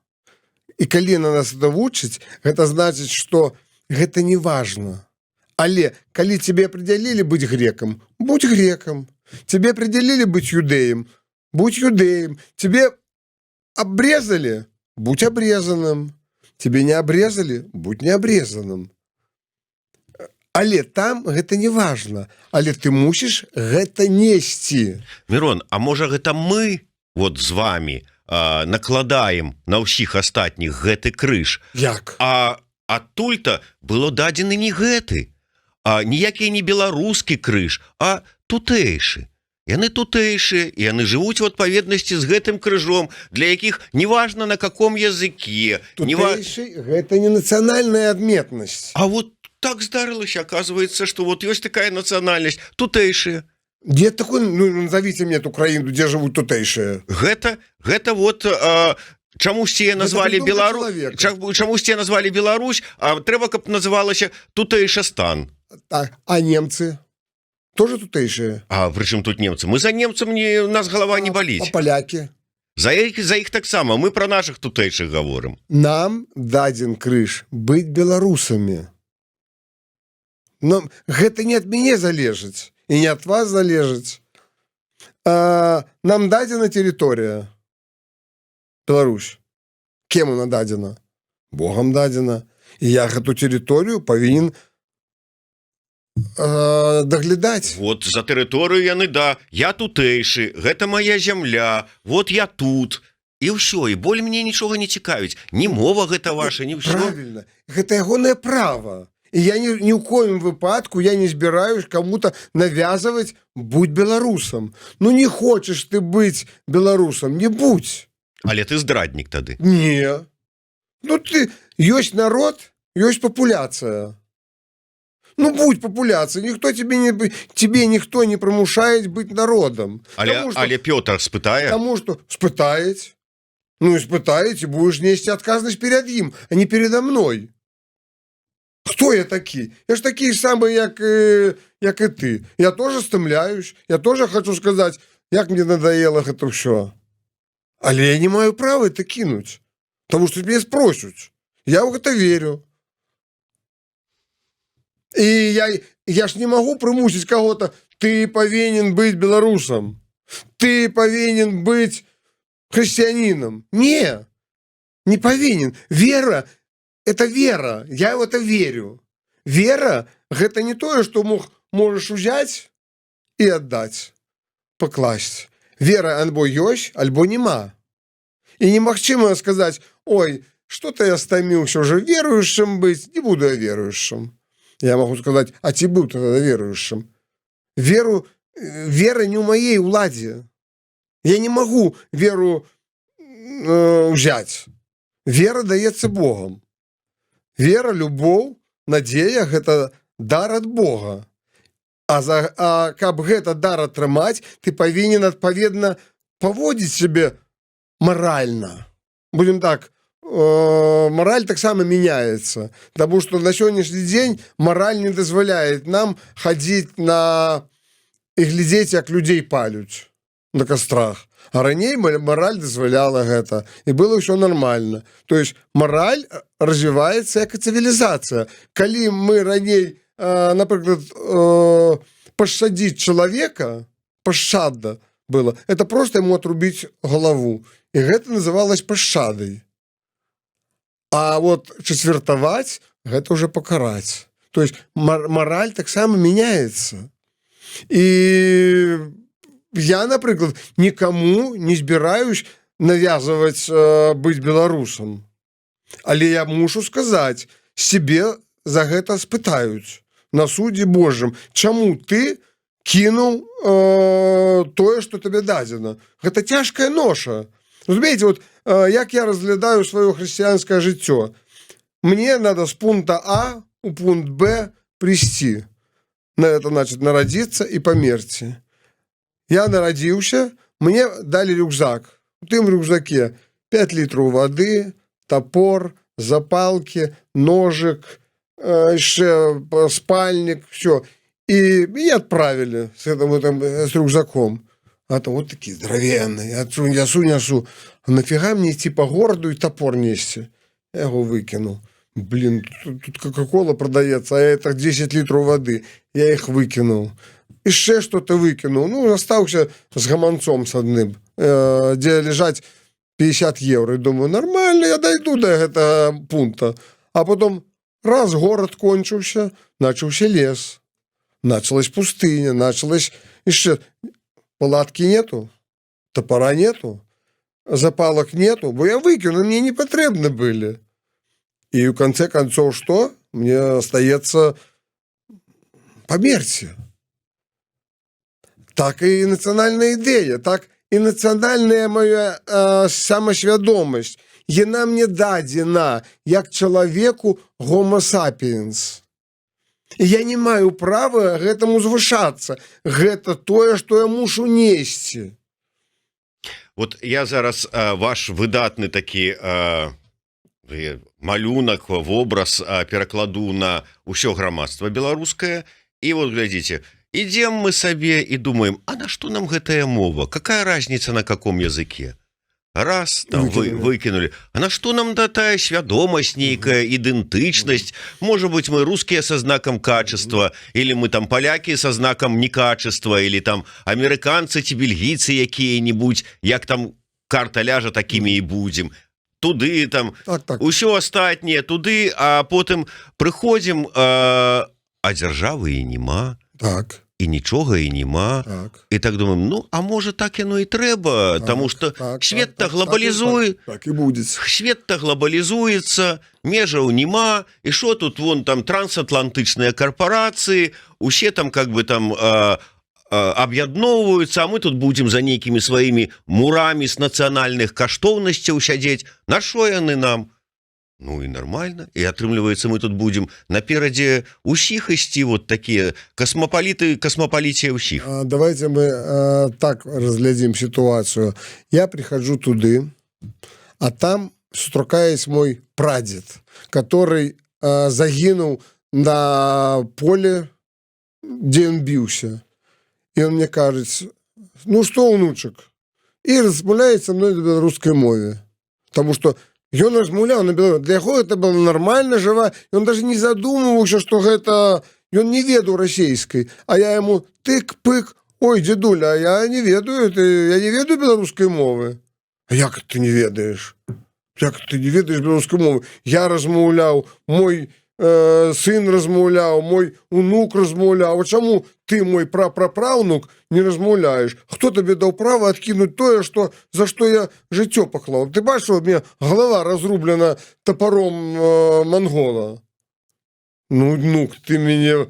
И калі на нас это вучыць, гэта значыць, што гэта не важно. Але калі тебе определили быть греком, будь греком. Тебе определили быть юдеем, будь юдеем. Тебе обрезали, будь обрезанным. Тебе не обрезали, будь необрезанным. Але там гэта не важно. Але ты мусіш гэта несці. Мирон, а можа гэта мы вот з вами накладаем на ўсіх астатніх гэты крыж, Як? а адтуль-то было дадзены не гэты, а ніякі не беларускі крыж, а тутэйшы. Яны тутэйшыя, і яны жывуць у адпаведнасці з гэтым крыжом, для якіх неважна на каком языке. Тутэйшы гэта не нацыянальная адметнасць. А вот так здарылася, оказывается, что вот ёсць такая нацыянальнасць, тутэйшая. Где такой, ну, назовите мне эту краіну, где живут тутэйшие? Гэта вот чамусьці назвалі Беларусь, чамусьці назвалі Беларусь, а трэба, каб называлася тутэйшастан. Так, а немцы? Тоже тутэйшие? А прычым тут немцы? Мы за немцам у нас голова не боліць. А поляки? За іх таксама, мы про наших тутэйшых говорим. Нам дадзен крыж быть беларусамі. Но гэта не от мяне залежыць и не от вас залежыць. Нам дадзена территория. Беларусь. Кем она дадзена? Богом дадзена. И я эту территорию повинен доглядаць. Вот за тэрыторыю яны, да, я тутэйшы, гэта моя зямля, вот я тут. І ўсё, і боль мне нічога не цікавіць. Ні мова гэта ваша, ні ўсё. Правильно. Гэта ягонае право. И я ни в коем выпадку я не збираюсь кому-то навязывать будь белорусом. Ну не хочешь ты быть белорусом, не будь. Але ты здраднік тады. Не. Ну ты, есть народ, есть популяция. Ну будь популяцией, тебе никто не примушает быть народом. Але Пётр спытае? Потому что спытаете. Ну испытаете, будешь нести отказность перед им, а не передо мной. Кто я такие? Я ж такие самые, як и ты. Я тоже стымляюсь, я тоже хочу сказать, як мне надоело это все. Але я не маю права это кинуть, потому что меня спросят. Я в это верю. И я ж не могу примусить кого-то, ты повинен быть белорусом, ты повинен быть христианином. Не повинен. Вера — это вера, я в это верю. Вера — это не то, что можешь взять и отдать, покласть. Вера альбо ёсць, альбо нема. И немагчыма сказать, ой, что-то я стомился уже верующим быть, не буду я верующим. Я могу сказать, а ты был тогда верующим. Вера не у моей уладе. Я не могу веру взять. Вера даецца Богом. Вера, любоў, надзея — гэта дар ад Бога. А каб гэта дар атрымаць, ты павінен адпаведна паводзіць сябе маральна. Будем так, мораль таксама меняется, потому что на сегодняшний день мораль не дазваляет нам ходить и глядеть, як людей палюць на кострах. А раней мораль дазваляла гэта, и было все нормально. То есть мораль развивается как цивилизация. Калі мы раней, например, пощадить человека, пощада было, это просто ему отрубить голову. И это называлось пощадой. А вот четвертовать — это уже покарать. То есть мораль так само меняется. И я, например, никому не збираюсь навязывать быть белорусом. Але я мушу сказать, себе за гэта спытаюць на судзе Божьем, чаму ты кинул тое, что тебе дадзена. Гэта тяжкая ноша. Разумеете, вот як я разглядаю свое христианское жыццё. Мне надо с пункта А у пункт Б прийти. На это значит народиться и померти. Я народился, мне дали рюкзак. В тым рюкзаке 5 литров воды, топор, запалки, ножик, еще спальник, все. И меня отправили с рюкзаком. А то вот такие здоровенные. Я несу. А нафига мне идти по городу и топор нести? Я его выкинул. блин, тут кока-кола продается, а это 10 литров воды. Я их выкинул. Еще что-то выкинул. Ну, остался с гаманцом с одним, где лежать 50 евро. И думаю, нормально, я дойду до этого пункта. А потом раз город кончился, начался лес. Началась пустыня, началась еще... Палатки нету, топора нету, запалок нету, бо я выкину, мне не потребны были. И в конце концов что? Мне остается померці. Так і національна ідея, так і національна моя самосвядомасць. Яна мне дадзена як чалавеку homo sapiens. І я не маю права гэтаму звышацца. Гэта тое, што я мушу несці. Вот я зараз ваш выдатны такі малюнак, вобраз перакладу на ўсё грамадства беларускае. І вот глядзіце, ідзем мы сабе і думаем, а на што нам гэтая мова? Какая разница на каком языке? Раз, там выкинули. А на что нам тая свядомасць нейкая, ідэнтычнасць? Может быть, мы русские со знаком качества, или мы там поляки со знаком некачества, или там американцы ці бельгійцы якія-нибудь, як там карта ляжа, такими і будем. Туды там, так. Усё астатняе туды, а потым прыходзім, а дзяржавы і нема. Так. І нічога і нема. Так. І так думаем, ну, а можа так яно і трэба, таму што свет-то глобалізуе. Так і будзе. Свет-то глобалізуецца, межаў нема, і што тут вон там трансатлантычныя карпорацыі, усе там как бы там аб'ядноўваюцца, а мы тут будзем за нейкімі сваімі мурамі з нацыянальных каштоўнасцяў сядзець. На што яны нам? Ну і нормально. І атрымліваецца, мы тут будем наперадзе усіх ісці, вот такія касмапалітія ўсіх. Давайте мы так разглядзім ситуацию. Я прихожу туды, а там сустракаюсь мой прадед, который загинул на поле, где он бился. И он мне кажется, ну что, внучек? И размаўляет со мной на беларускай мове. Потому что ён размаўляў на беларускай. Для яго это было нормально, жива. И он даже не задумываўся, что гэта... Ён не ведаў расейскай. А я ему тык-пык. Ой, дедуля, а я не ведаю, я не ведаю беларускай мовы. А як ты не ведаешь? Як ты не ведаешь беларускай мовы? Я размаўляў, мой сын размаўляў, мой унук размаўляў. А чаму ты, мой прапрапраўнук, не размаўляеш? Хто табе даў права адкінуць тое, за што я жыццё паклаў? Ты бачыў, у меня голова разрублена топором монгола. Ну, внук, ты меня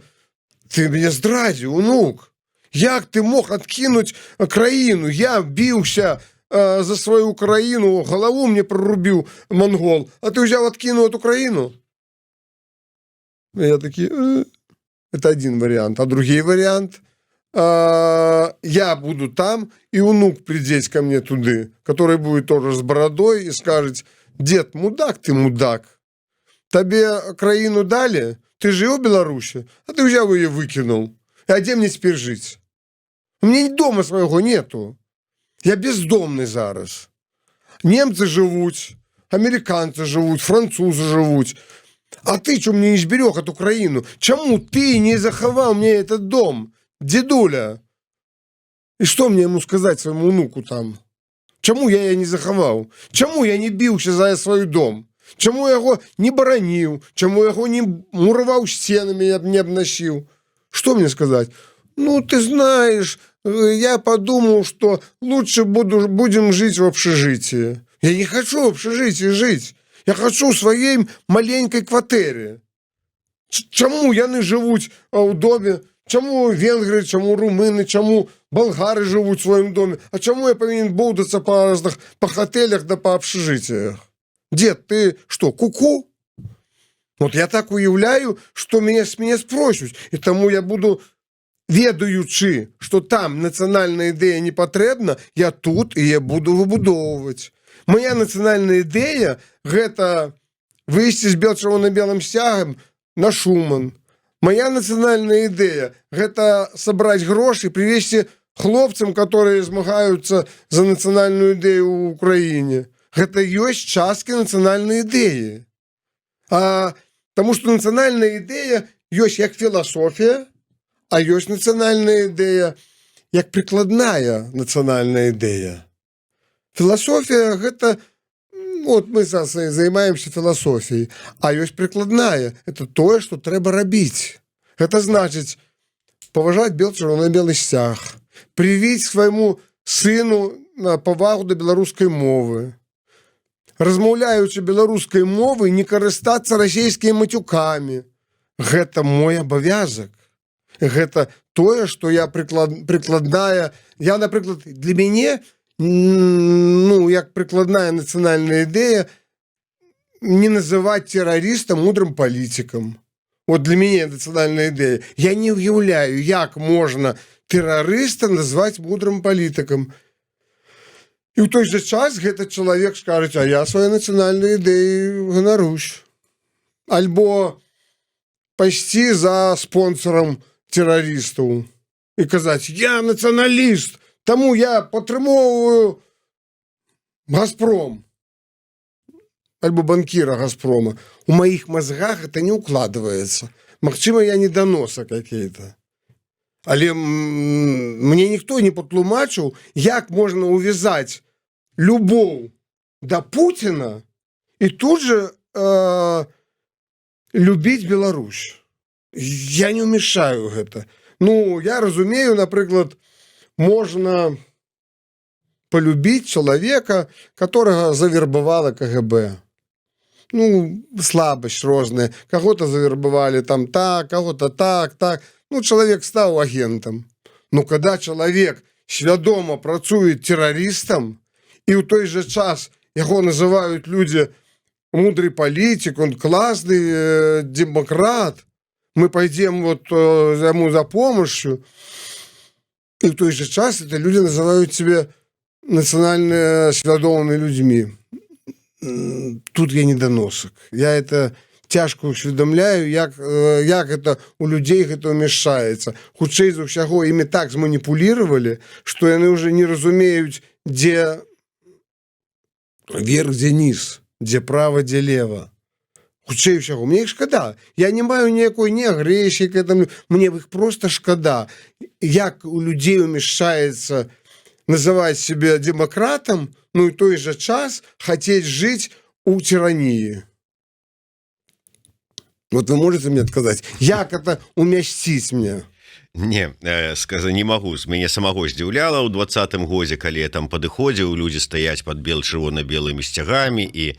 здрадзіў, внук. Як ты мог адкінуць краіну? Я біўся за сваю краіну, галаву мне прорубіў монгол, а ты ўзяў адкінуў эту краіну? Я такі, это один вариант. А другий вариант, я буду там, и внук придет ко мне туды, который будет тоже с бородой и скажет, дед, мудак ты мудак. Тебе краину дали, ты жил в Беларуси, а ты взял ее выкинул. А где мне теперь жить? У меня дома своего нету. Я бездомный зараз. Немцы живут, американцы живут, французы живут. А ты что мне не зберег эту краіну? Чему ты не захавал мне этот дом, дедуля? И что мне ему сказать своему внуку там? Чему я ее не захавал? Чему я не бился за свой дом? Чему я его не баранил? Чему я его не муровал стенами, не обносил? Что мне сказать? Ну, ты знаешь, я подумал, что лучше будем жить в общежитии. Я не хочу в общежитии жить. Я хочу в своей маленькой кватэры. Чаму яны жывуць у доме? Чаму венгры, чаму румыны, чаму болгары жывуць в своем доме? А чаму я повинен болтаться по разных по хотелях да по общежитиях? Дед, ты что, ку-ку? Вот я так уяўляю, что меня спросят. И тому я буду, ведаючы, что там национальная идея не патрэбна, я тут и я буду выбудоўваць. Моя нацыянальная ідэя – гэта выйсці з чырвона-белым сцягам на Шуман. Моя нацыянальная ідэя – гэта сабраць грошы, привезці хлопцам, которые змагаюцца за нацыянальную ідэю ў Украіне. Гэта ёсць часткі нацыянальнай ідэі. Таму што нацыянальная ідэя ёсць як філасофія, а ёсць нацыянальная ідэя як прыкладная нацыянальная ідэя. Філасофія гэта вот мы займаемся філасофіяй, а ёсць прыкладная, это тое, што трэба рабіць. Гэта значыць паважаць чырвона-белы сцяг, привіць свайму сыну на павагу да беларускай мовы, размаўляючы беларускай мовай, не карыстацца расійскімі матюкамі. Гэта мой абавязак. Гэта тое, што я прыкладная. Я, напрыклад, для мяне, як прыкладная нацыянальная ідэя, не называць тэрарыста мудрым палітыкам. Вот для мяне нацыянальная ідэя. Я не ўяўляю, як можна тэрарыста назваць мудрым палітыкам. І ў той жа час гэты чалавек скажа, а я сваёй нацыянальнай ідэі ганарусь. Альбо пайсці за спонсорам тэрарыстаў і казаць, я нацыяналіст, таму я падтрымоўваю Газпром. Альбо банкіра Газпрома. У маіх мазгах это не укладваецца. Магчыма, я недоносак какие-то. Але мне ніхто не патлумачыў, як можна увязаць любоў да Пуціна і тут же любіць Беларусь. Я не ўмешаю гэта. Я разумею, напрыклад, можна полюбіць чалавека, которого завербавала КГБ. Слабасць розная. Кого-то завербавалі там так, кого-то так. Чалавек стаў агентам. Когда чалавек свядома працуе тэрарыстам, і ў той жа час яго называюць людзі мудрый палітик, он классный демократ, мы пойдем ему за помощью, и в той же час это люди называют себя национально свядомыми людьми. Тут я недоносок. Я это цяжка усведомляю, як это у людзей гэта ўмяшчаецца. Хутчэй за ўсяго імі так зманіпулировали, што яны уже не разумеюць, дзе верх, дзе низ, дзе права, дзе лева. Хутчэй усяго. Мне іх шкада. Я не маю ніякой не агрэсіі к этому. Мне іх просто шкада. Як у людзей умяшчаецца называць себе демократам, і той же час хацець жыць у тираніі. Вот вы можете мне сказать, як это умясціць мне? Не, не могу. Мяне самого здзіўляла ў 20-м годзе, калі я там падыходзіў, людзі стаяць под чырвона-белымі сцягамі, і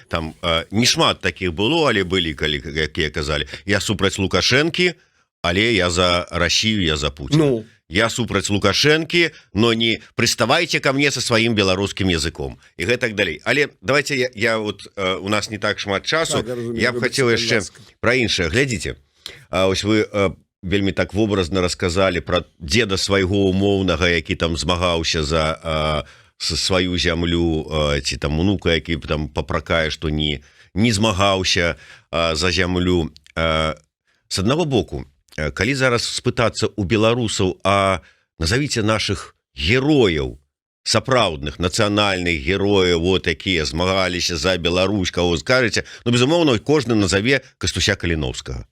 там не шмат такіх было, але былі, якія казалі, я супраць Лукашэнкі, але я за Россию, я за Путина. Я супраць Лукашэнкі, но не приставайте ко мне со сваім беларускім языком і гэтак далей. Але давайте я у нас не так шмат часу, я б хацеў яшчэ пра іншае. Глядзіце, ось вы вельмі так вобразна расказалі пра дзеда свайго умоўнага, які там змагаўся за сваю зямлю, ці там унука, які там папракае, што не змагаўся за зямлю. С аднаго боку, калі зараз спытацца у беларусаў, а назовіце наших герояў, сапраўдных нацыянальных герояў, якія змагаліся за Беларусь, каго скажаце, безумоўна, кожны назаве Кастуся Каліновскага.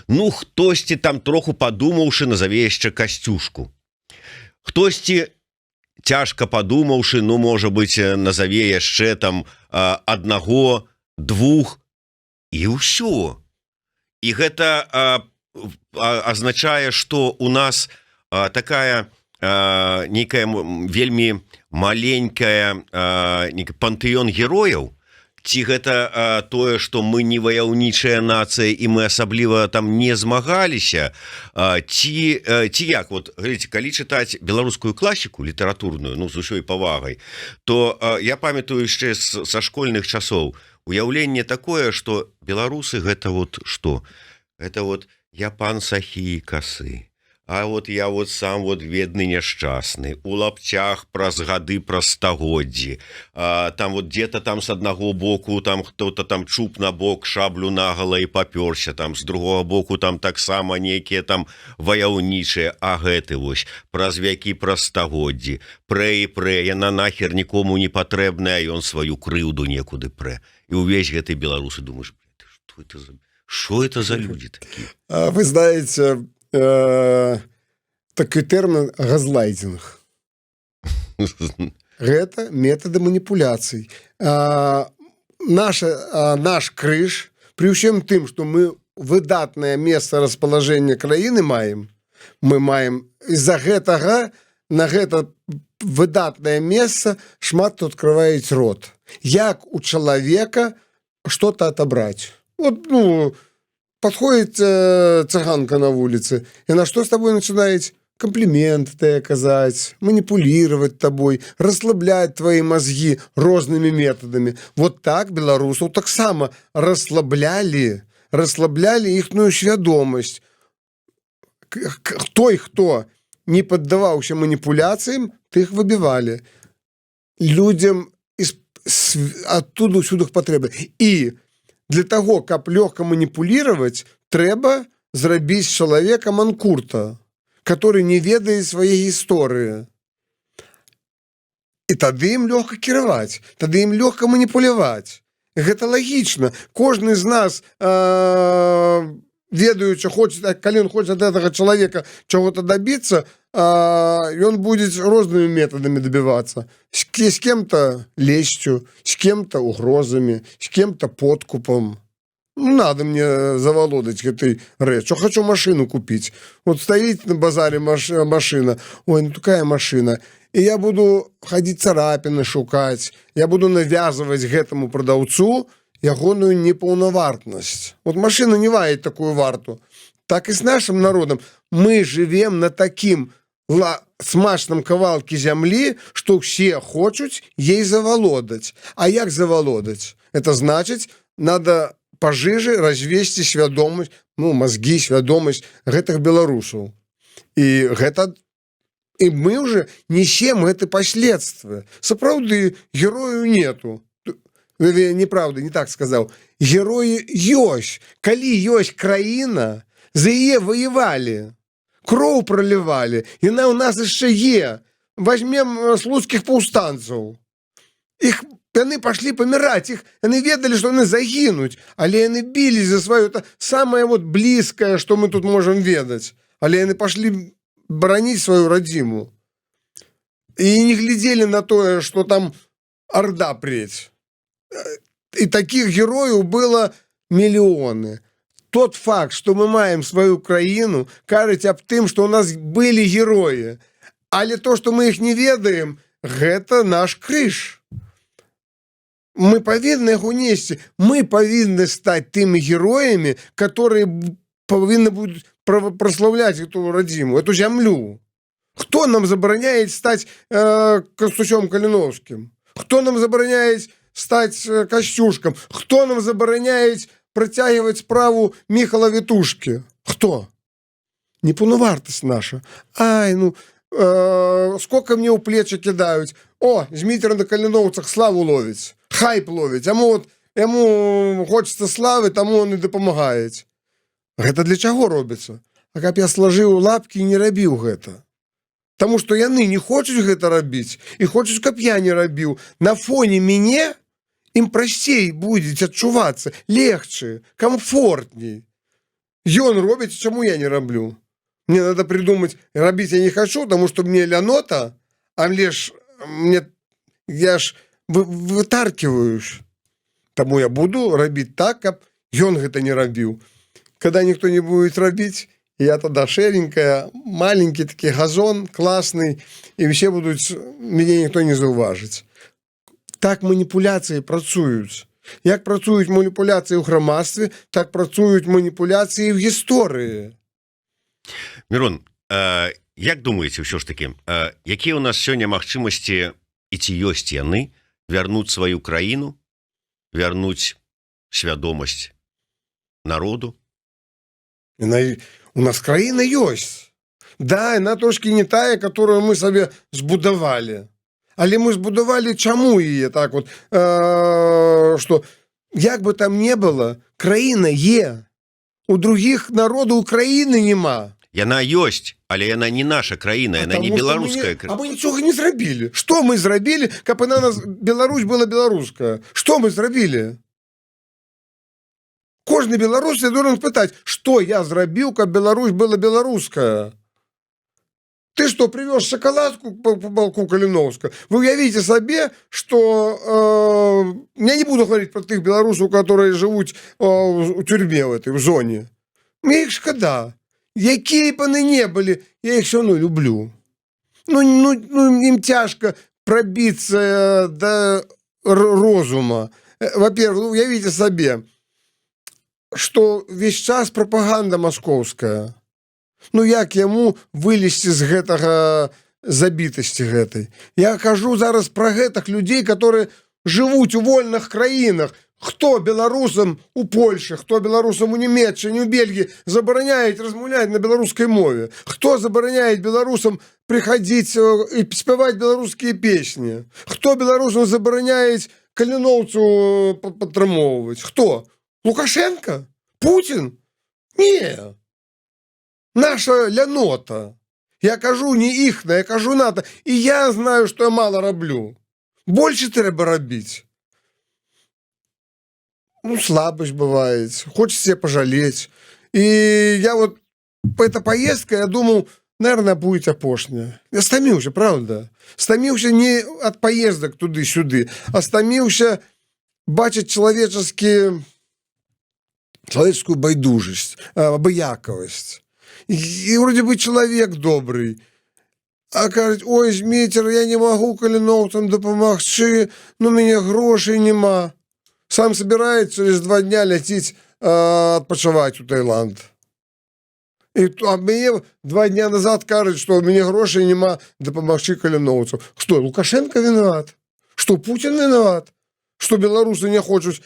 Хтосьці там троху падумаўшы, назаве яшчэ Касцюшку. Хтосьці цяжка падумаўшы, можа быць, назаве яшчэ там аднаго, двух, і ўсё. І гэта азначае, што у нас такая нейкая вельмі маленькая пантэон герояў, ці гэта тое, што мы не ваяўнічая нацыя і мы асабліва там не змагаліся, ці як, глядзіце, калі чытаць беларускую класіку літаратурную, з усёй павагай, то я памятаю яшчэ са школьных часоў уяўленне такое, што беларусы гэта што? Гэта я пан сахі і касы, а я сам бедны няшчасны, у лапцях праз гады, праз стагоддзі, там где-то там с аднаго боку там кто-то там чуп на бок, шаблю нагала і папёрся, там з другого боку там таксама нейкія там ваяўнічыя, а гэты праз вякі, праз стагоддзі, прэ і прэ, яна нахер нікому не патрэбная, ён сваю крыўду некуды прэ. І ўвесь гэты беларусы думаеш, Что это за люди такие? Вы знаете, такой термин газлайтинг. Гэта методы маніпуляцый. Наш крыж, при ўсім тым, што мы выдатнае месца распалажэння краіны маем, мы маем з-за гэтага на гэта выдатнае месца шмат хто открываюць рот. Як у чалавека что-то отобрать. Вот, подходит цыганка на улице, и на что с тобой начинает комплименты оказать, манипулировать тобой, расслаблять твои мозги разными методами. Вот так белорусов так само расслабляли ихную свядомость. Кто не поддаваўся манипуляциям, тых выбивали. Людям оттуда ўсюды патрэбы. І для того, каб лёгка маніпулировать, трэба зрабіць чалавека манкурта, который не ведае свае гісторыі. І тады ім лёгка кіраваць, тады ім лёгка маніпуляваць. Гэта лагічна. Кожны з нас, ведаючы, калі ён хоча ад гэтага чалавека чаго-то добиться, ён будет рознымі методами добиваться. С кем-то лестью, с кем-то угрозами, с кем-то подкупом. Надо мне заволодать этой рэчью. Хочу машину купить. Вот стоит на базаре машина. Ой, такая машина. И я буду ходить царапины шукать. Я буду навязывать гэтому продавцу ягоную непаўнавартнасць. Вот машина не вает такую варту. Так и с нашим народом. Мы живем на таким смачном кавалке зямлі, што ўсе хочуць ей заволодаць. А як заволодаць? Это значит, надо пажыжы развесці свядомасць, мозги, свядомасць гэтых беларусаў. І мы уже несем гэты последствия. Сапраўды, герою нету. Неправда, не так сказал. Герои ёсць. Калі ёсць краіна, за яе воевали, кроў проливали, яна у нас яшчэ є. Возьмем слуцкіх паўстанцаў. Яны пошли помирать, яны ведали, что яны загинуть, але яны бились за свое, это самое вот близкое, что мы тут можем ведать. Але яны пошли бронить свою родиму. И не глядели на то, что там орда преть. И таких героев было миллионы. Тот факт, что мы маем свою краіну, кажуть об тым, что у нас были герои. Але то, что мы их не ведаем, гэта наш крыж. Мы павінны яго несці. Мы павінны стаць тымі героямі, которые павінны будуць прославляць эту радзіму, эту зямлю. Хто нам забараняет стаць Костусём Каліновскім? Хто нам забараняет стаць Касцюшкам? Хто нам забараняет працягваць справу Міхала Вітушкі? Хто? Непаўнавартасць наша. Сколько мне ў плечы кідаюць. Зміцер на каліноўцах славу ловіць. Хайп ловіць. Яму хочется славы, таму он і дапамагаюць. Гэта для чаго робіцца? А каб я слажыў лапкі і не рабіў гэта. Таму што яны не хочуць гэта рабіць і хочуць, каб я не рабіў. На фоне мяне ім прасцей будзе адчувацца, легче, комфортней. Ён робіць, чаму я не раблю? Мне надо придумать, рабіць я не хочу, потому что мне лянота, я ж вытаркиваюсь. Тому я буду рабіць так, каб ён гэта не рабіў. Когда никто не будет рабіць, я тогда шеренькая, маленький такой газон, классный, и все будут, меня никто не зауважить. Так маніпуляції працюють. Як працюють маніпуляції у громадстві, так працюють маніпуляції в історії. Мирон, як думаеце ўсё ж таки, якія у нас сёння магчымасці і ці ёсць яны вярнуць сваю краіну, вярнуць свядомасць народу? У нас краіна ёсць. Да, яна трошки не тая, которую мы сабе збудавалі. Але мы збудавалі чаму яе так вот, что як бы там не было, краіна є. У других народаў Украіны нема. Яна ёсць, але яна не наша краіна, яна не беларуская краіна. А мы нічога не зрабілі. Што мы зрабілі, каб Беларусь была беларуская? Што мы зрабілі? Кожны беларус я должен спытаць, что я зрабіў, каб Беларусь была беларуская. Ты что, привез шоколадку по полку Калиновска? Вы уявите себе, что... я не буду говорить про тех белорусов, которые живут в тюрьме в этой, в зоне. Мне их шкода. Якие бы они не были, я их все равно люблю. Ну, им тяжко пробиться до розума. Во-первых, ну, уявите себе, что весь час пропаганда московская. Ну, як яму вылезці з гэтага забітасці гэтай? Я кажу зараз пра гэтых людзей, которые жывуць у вольных краінах. Хто беларусам у Польше, хто беларусам у Німеччыне, у Бельгіі забараняюць размаўляць на беларускай мове? Хто забараняюць беларусам прыходзіць і спяваць беларускія песні? Хто беларусам забараняюць каліноўцу падтрымоўваць? Хто? Лукашенко? Путин? Не. Наша лянота. Я кажу не іхна, я кажу НАТО. І я знаю, що я мало роблю. Больше треба робити. Ну, слабость бывает. Хочется себя пожалеть. И я вот по этой поездке, я думал, наверное, будет опошняя. Я стомился, правда? Стомился не от поездок туды-сюды, а стомился бачить человеческую байдужесть, обыяковость. И вроде бы человек добрый, а кажуть, ой, Зміцер, я не могу каліноўцам дапамагчы, ну, мяне грошей нема. Сам собирается через 2 дня лететь отпочивать у Таиланд. А мне 2 дня назад кажуть, что у меня грошей нема дапамагчы каліноўцам. Что, Лукашенко виноват? Что, Путин виноват? Что белорусы не хотят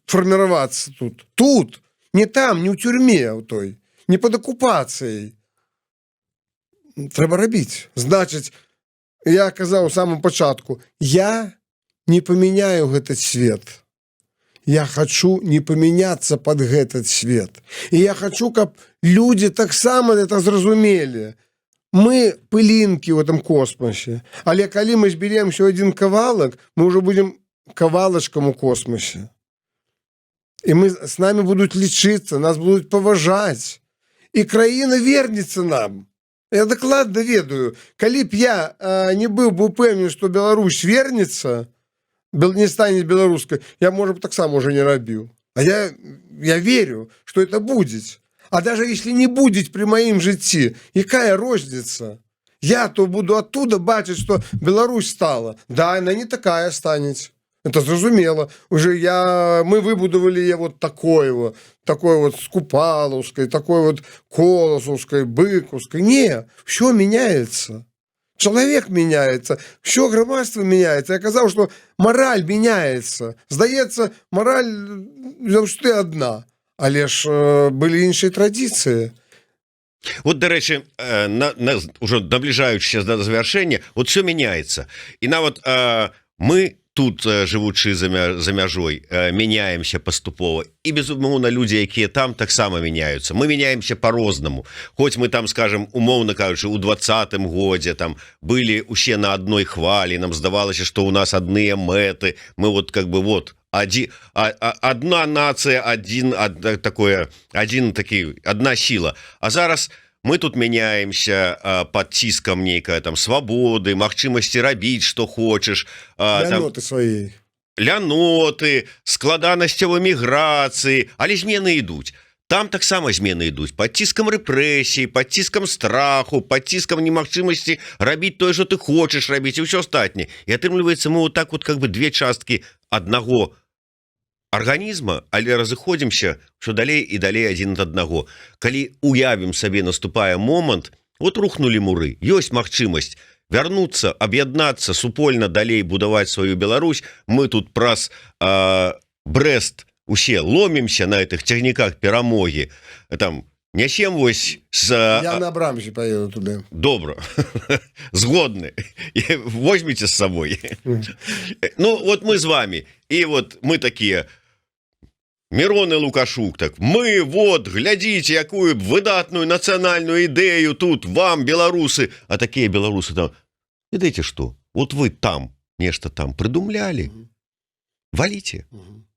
формироваться тут? Тут, не там, не в тюрьме у той. Не под окупацыяй. Трэба рабіць. Значыць, я казаў у самом пачатку, я не паменяю гэты свет. Я хочу не паменяцца под гэты свет. І я хочу, каб людзі таксама это зразумелі. Мы пылінкі в этом космосе. Але калі мы зберемся ў адзін кавалак, мы ўжо будзем кавалачкам у космосе. І с нами будуць лічыцца, нас будуць паважаць. І краіна вернецца нам. Я дакладна ведаю, калі б я не быў бы упэўнены, што Беларусь вернецца, не стане беларускай, я, может, таксама уже не рабіў. А я верю, что это будет. А даже если не будет при моим житті, якая розница? Я то буду оттуда бачить, что Беларусь стала. Да, она не такая станет. Это зразумело. Уже мы выбудовали вот такой вот Скупаловской, такой вот Колосовской, Быковской. Не, все меняется. Человек меняется, все громадство меняется. Я казав, что мораль меняется. Здаецца, мораль завжди одна. Але ж былі іншыя традыцыі. Вот, до речі, уже наближаючись до завершення, вот все меняется. И нават мы тут, живучи за мяжой, меняемся поступово. И, безумоўна, люди, якія там, таксама меняются. Мы меняемся по-рознаму. Хоть мы там, скажем, умоўно кажучы, у 20-м годзе там были усе на одной хвалі, нам здавалася, что у нас одни мэты, мы вот как бы вот одна нация, одна сила. А зараз мы тут меняемся под ціскам нейкая там свободы, магчымасці рабіць што хочаш, ляноты свае, ляноты, складанасцяў эміграцыі, але змены ідуць. Там таксама змены ідуць под ціскам рэпрэсій, под ціскам страху, под ціскам немагчымасці рабіць тое, што ты хочаш рабіць, і ўсё астатняе. І атрымліваецца, мы вот так вот как бы две часткі аднаго организма, але разыходзімся ўсё далей і далей адзін ад аднаго. Калі уявім сабе, наступае момант, вот рухнули муры, ёсць магчымасць вярнуцца, аб'яднацца, супольна далей будаваць сваю Беларусь. Мы тут праз Брэст усе ломімся на этих цягніках перамогі, там нясем вось я на Абрамсе поеду туды. Добра, згодны, возьмите с собой. Ну вот мы с вами, и вот мы такие Мирон и Лукашук, так мы вот, глядите, якую выдатную национальную идею тут вам, белорусы. А такие белорусы там, видите что, вот вы там нечто там придумляли, валите.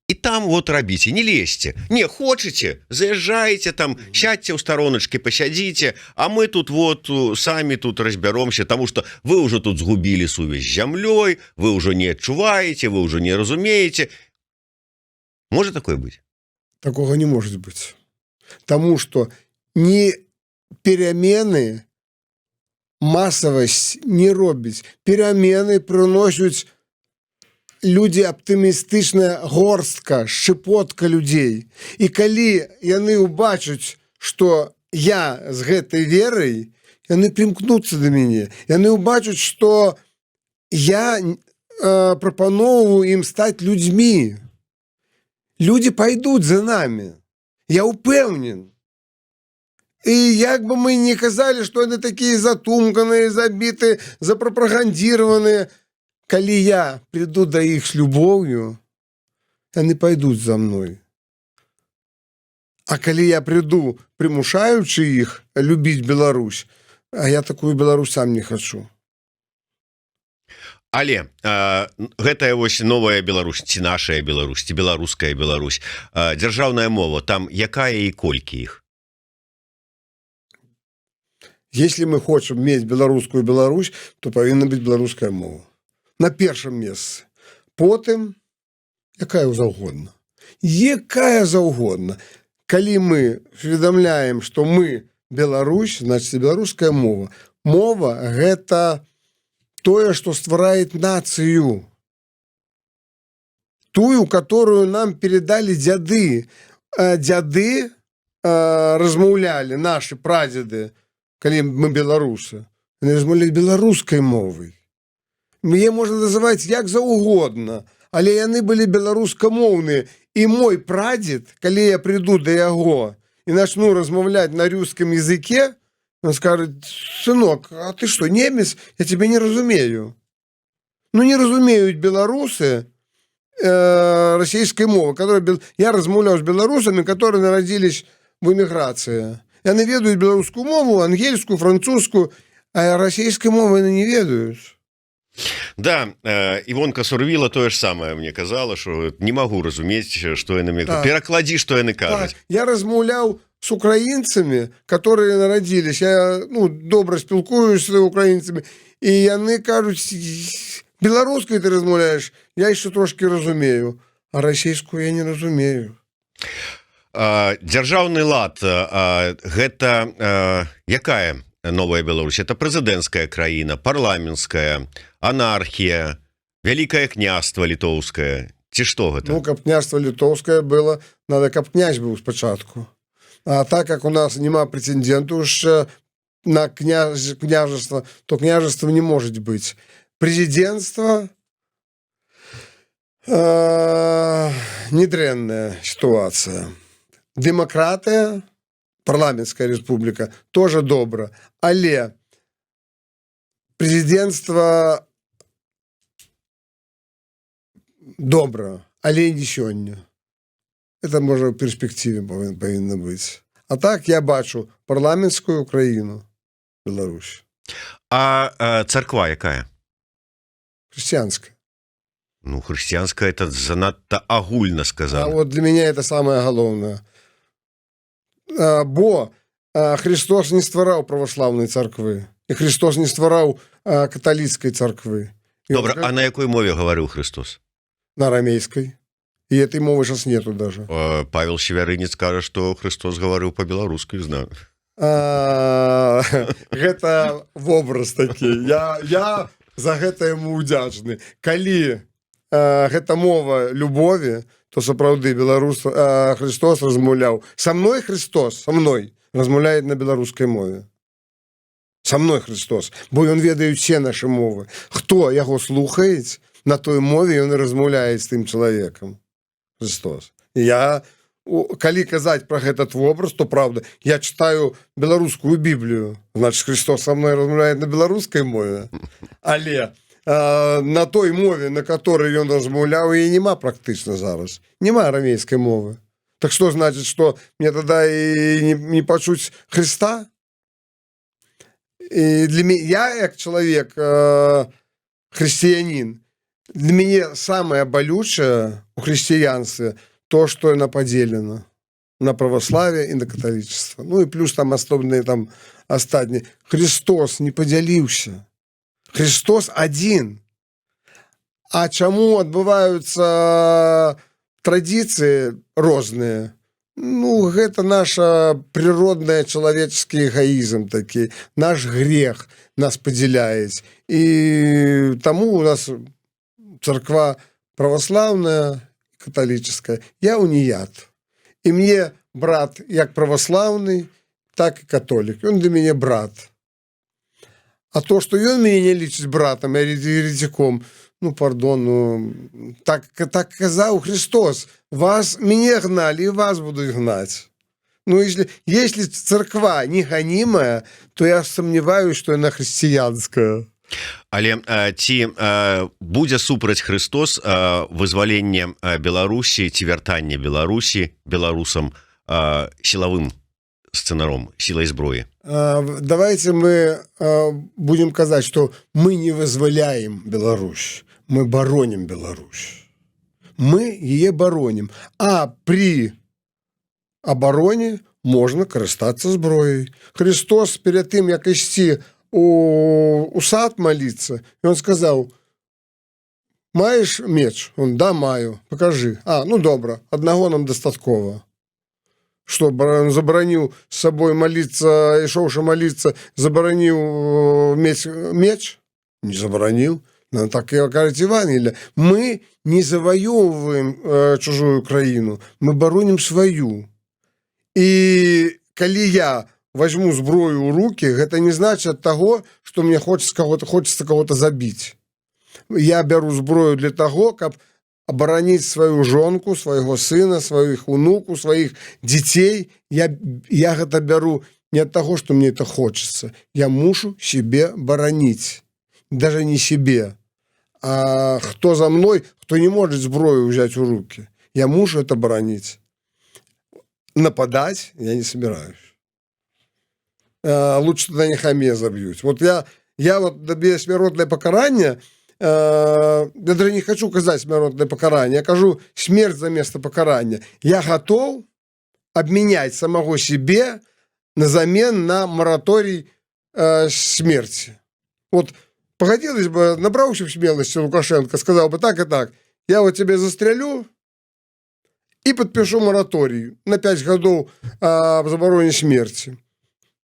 И там вот рабіце, не лезьте, не хочаце, заязджаеце там, сядьце ў староначкі, пасядзіце, а мы тут вот самі тут разбяромся, тому что вы уже тут згубілі сувязь з зямлёй, вы уже не адчуваеце, вы уже не разумееце. Может такое быть? Такого не может быть. Потому что не перемены массовость не робіць. Перемены приносят люди оптимистичная горстка, шипотка людей. И калі яны убачаць, что я с гэтай верой, яны примкнутся до мяне. Яны убачаць, что я прапаноўваю им стать людьми. Люди пойдут за нами. Я упэўнен. И як бы мы не казали, что они такие затумканные, забитые, запропагандированные, калі я приду до их с любовью, они пойдут за мной. А калі я приду, примушаючи их любить Беларусь, а я такую Беларусь сам не хочу. Але гэтая вось новая Беларусь, ці нашая Беларусь, ці беларуская Беларусь, дзяржаўная мова, там якая і колькі іх? Если мы хотим иметь белорусскую Беларусь, то повинна быть белорусская мова. На первом месте. Потом, якая заўгодна. Якая заўгодна. Калі мы уведомляем, что мы Беларусь, значит, белорусская мова. Мова – это тое, что стварает нацию. Тую, которую нам передали дзяды. Дзяды размаўлялі, наши прадзеды, калі мы беларусы, они размаўляюць беларускай мовай. Яе можна называць як заўгодна, але яны былі беларускамоўныя. І мой прадзед, калі я приду да яго і начну размаўляць на русском языке, он скажет: сынок, а ты что, немец? Я тебя не разумею. Ну, не разумеют белорусы российской мовы. Я размаўляў з белорусами, которые народились в эмиграции. Яны ведаюць беларускую мову, ангельскую, французскую, а расійскай мовы яны не ведаюць. Да, Івонка Сурвіла тое ж самае мне казала, что не могу разумець, что яны мне Так. перакладзі, что яны кажуць. Так. Я размаўляў с украинцами, которые народились. Я добра спілкуюсь з украинцами, и яны кажуць: беларускай ты размаўляешь, я еще трошки разумею, а расійскую я не разумею. Дзяржаўны лад, гэта якая новая Беларусь? Это прэзідэнцкая краіна, парламенцкая, анархія, вялікае княства літоўскае, ці што гэта? Ну, каб княжство литовское было, надо, каб князь был спочатку. А так как у нас нема претенденту уж на княжество, то княжества не может быть. Президентство недрэнная ситуация. Демократия, парламентская республика, тоже добра. Але президентство добра, але не сёння. Это, может, в перспективе повинно быть. А так я бачу парламентскую Украину, Беларусь. А царква якая? Христианская. Ну, хрысціянская, это занадта агульна А сказано. вот для меня это самое головное. Бо Христос не ствараў православной царквы. И Христос не ствараў католицкой царквы. И Добра, он а на якой мове гаварыў Христос? на арамейской. И этой мовы сейчас нету даже. Павел Севярынец кажа, што Христос гаварыў па-беларуску, знаю. Гэта вобраз такі. Я за гэта яму ўдзячны. Калі гэта мова любові, то сапраўды Христос размаўляў. Со мной Христос, со мной размаўляет на беларускай мове. Со мной Христос, бо ён ведае усе нашы мовы. Хто яго слухаюць, на той мове ён і размаўляе з тым чалавекам. Христос. Я, калі казаць про этот вобраз, то правда, я читаю беларускую Біблію, значит, Христос со мной размаўляет на беларускай мове. Але на той мове, на которой ён размаўляў, яе нема практычна зараз. Нема арамейскай мовы. Так что значит, что мне тогда и не почуть Христа? И для меня, я как человек, христианин, для меня самое болючее у хрысціянстве то, што яна падзелена на праваславие і на каталічество. Ну і плюс там асобныя там астатнія. Христос не падзяліўся. Христос адзін. А чаму адбываюцца традыцыі розныя? Ну, гэта наша природная чалавеческі эгоізм такі, наш грех нас падзяляюць. І таму у нас царква праваслаўная, каталіческая. Я уніят. І мне брат як праваслаўны, так і католік. Ён для мяне брат. А то, што ён мяне не лічыць братам, я еретиком, ну, пардон, ну, так казаў Христос. Мяне гнали, и вас будут гнать. Ну, если церква не гонимая, то я сомневаюсь, что она христианская. Але ці будзе супраць Христос вызваленне Беларусі ці вяртанне Беларусі беларусам сілавым сцэнаром, сілай зброі? Давайте мы будем казаць, что мы не вызваляем Беларусь, мы бороним Беларусь. Мы ее бороним. А при обороне можно карыстацца зброей. Христос перед тым, як ісці у сад молиться, и он сказал: маешь меч? Он: да, маю. Покажи. Ну добра, одного нам достаткова. Что, он забараніў с собой молиться, ішоўшы молиться, забараніў меч? Не забараніў. Так и кажет Евангелие. Мы не завоевываем чужую краину, мы бороним свою. И коли я возьму зброю у руки, это не значит того, что мне хочется кого-то забить. Я беру зброю для того, как оборонить свою жонку, своего сына, своих внуку, своих детей. Я это беру не от того, что мне это хочется. Я мушу себе боронить. Даже не себе, а кто за мной, кто не может зброю взять в руки. Я мушу это боронить. Нападать я не собираюсь. Лучше тогда нехай меня забьют. Вот я вот добью смертное покарание, я даже не хочу казать смертное покарание, я кажу смерть за место покарания. Я готов обменять самого себе взамен на мораторий смерти. Вот погодилось бы, набравшись в смелости Лукашенко, сказал бы так и так: я вот тебя застрелю и подпишу мораторий на 5 годов об забороне смерти.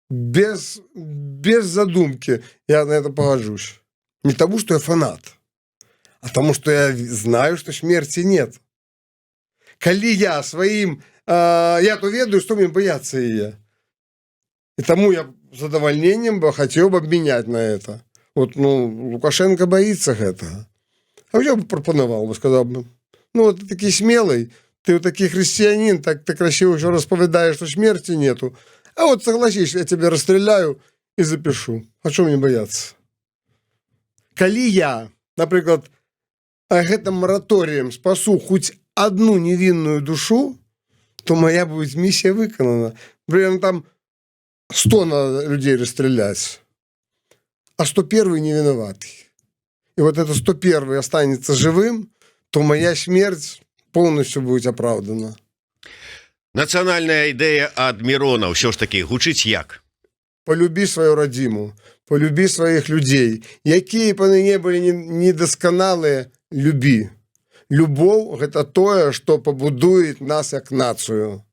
Без задумки я на это погоджусь. Не потому, что я фанат, а потому, что я знаю, что смерти нет. Коли я своим... я то ведаю, что мне бояться ее. И тому я с задовольнением бы хотел бы обменять на это. Вот, ну, Лукашенко боится этого. А я бы пропоновал, бы сказал бы: ну, вот ты такой смелый, ты вот такой христианин, так ты красиво еще расповедаешь, что смерти нету. А вот согласись, я тебя расстреляю и запишу. А что мне бояться? Коли я, например, гэтым мораторием спасу хоть одну невинную душу, то моя будет миссия выполнена. Например, там 100 надо людей расстрелять, а 101 не виноватый. И вот это 101 останется живым, то моя смерть полностью будет оправдана. Нацыянальная ідэя ад Мірона ўсё ж таки гучыць як? Полюби свою родиму, полюби своих людей. Якія б яны не были недасканалыя, люби. Любоў — гэта тое, што пабудует нас як нацыю.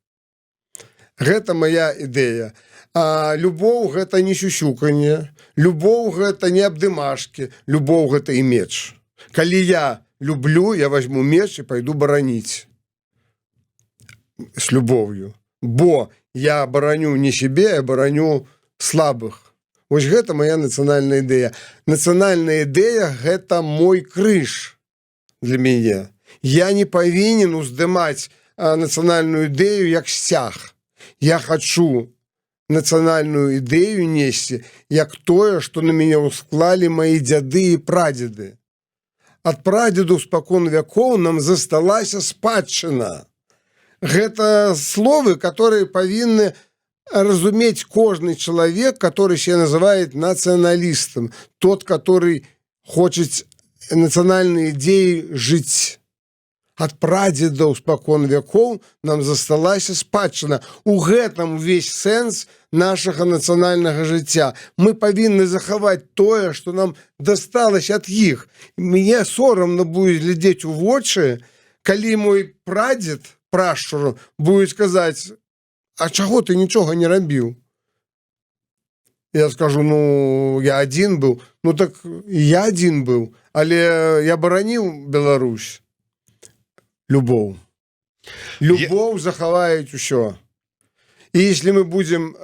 Гэта моя ідэя. А любоў — гэта не сюсюканье, любоў — гэта не абдымашкі, любоў — гэта і меч. Калі я люблю, я возьму меч и пойду боронить с любовью. Бо я бороню не себе, я бороню слабых. Вот это моя национальная идея. Национальная идея – это мой крыш для меня. Я не повинен уздымать национальную идею як стяг. Я хочу национальную идею нести як тое, что на меня усклали мои дзяды и прадеды. От прадедов спокон веков нам засталася спадчына. Гэта словы, которые повинны разуметь каждый человек, который себя называет националистом. Тот, который хочет национальные идеи жить. ад прадзедаў спакон вякоў нам засталася спадчына. У гэтым увесь сэнс нашага нацыянальнага жыцця. Мы павінны захаваць тое, што нам дасталася ад іх. Мне сорамна будзе глядзець у вочы, калі мой прадзед, прашчур, будзе казаць: а чаго ты нічога не рабіў? Я скажу: ну, я адзін быў. Ну так я адзін быў, але я бараніў Беларусь. Любоў. Любоў захаваюць усё. І если мы будем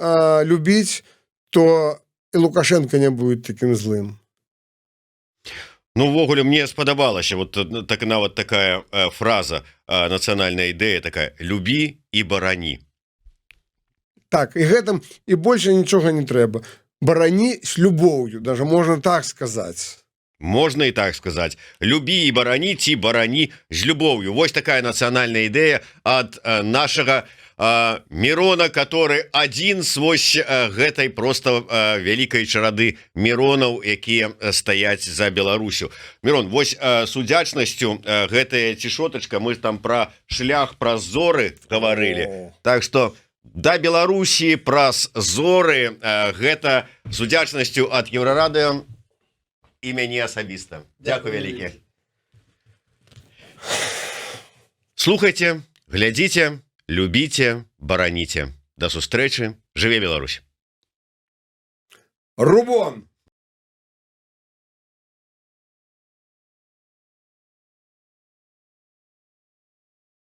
любіць, то і Лукашенко не будет таким злым. Ну, увогуле, мне спадабалася вот так, нават такая фраза, нацыянальная ідэя такая: любі і барані. Так, і гэтым і больше нічога не трэба. Барані з любоўю, даже можна так сказаць. Можна і так сказаць. Любі і барані, ці барані з любоўю. Вось такая нацыянальная ідэя ад нашага Мирона, который адзін з вось гэтай просто вялікай чарады Миронаў, якія стаяць за Беларусю. Мирон, вось с удзячнасцю гэтая цішотачка, мы там про шлях, про зоры гаварылі. Так что да Беларусі праз зоры, гэта з удзячнасцю ад Еўрарадыё і мяне асабіста. Дзякуй вялікі. Слухайте, глядзіце, любіце, бараніце. Да сустрэчы. Жыве Беларусь. Рубон!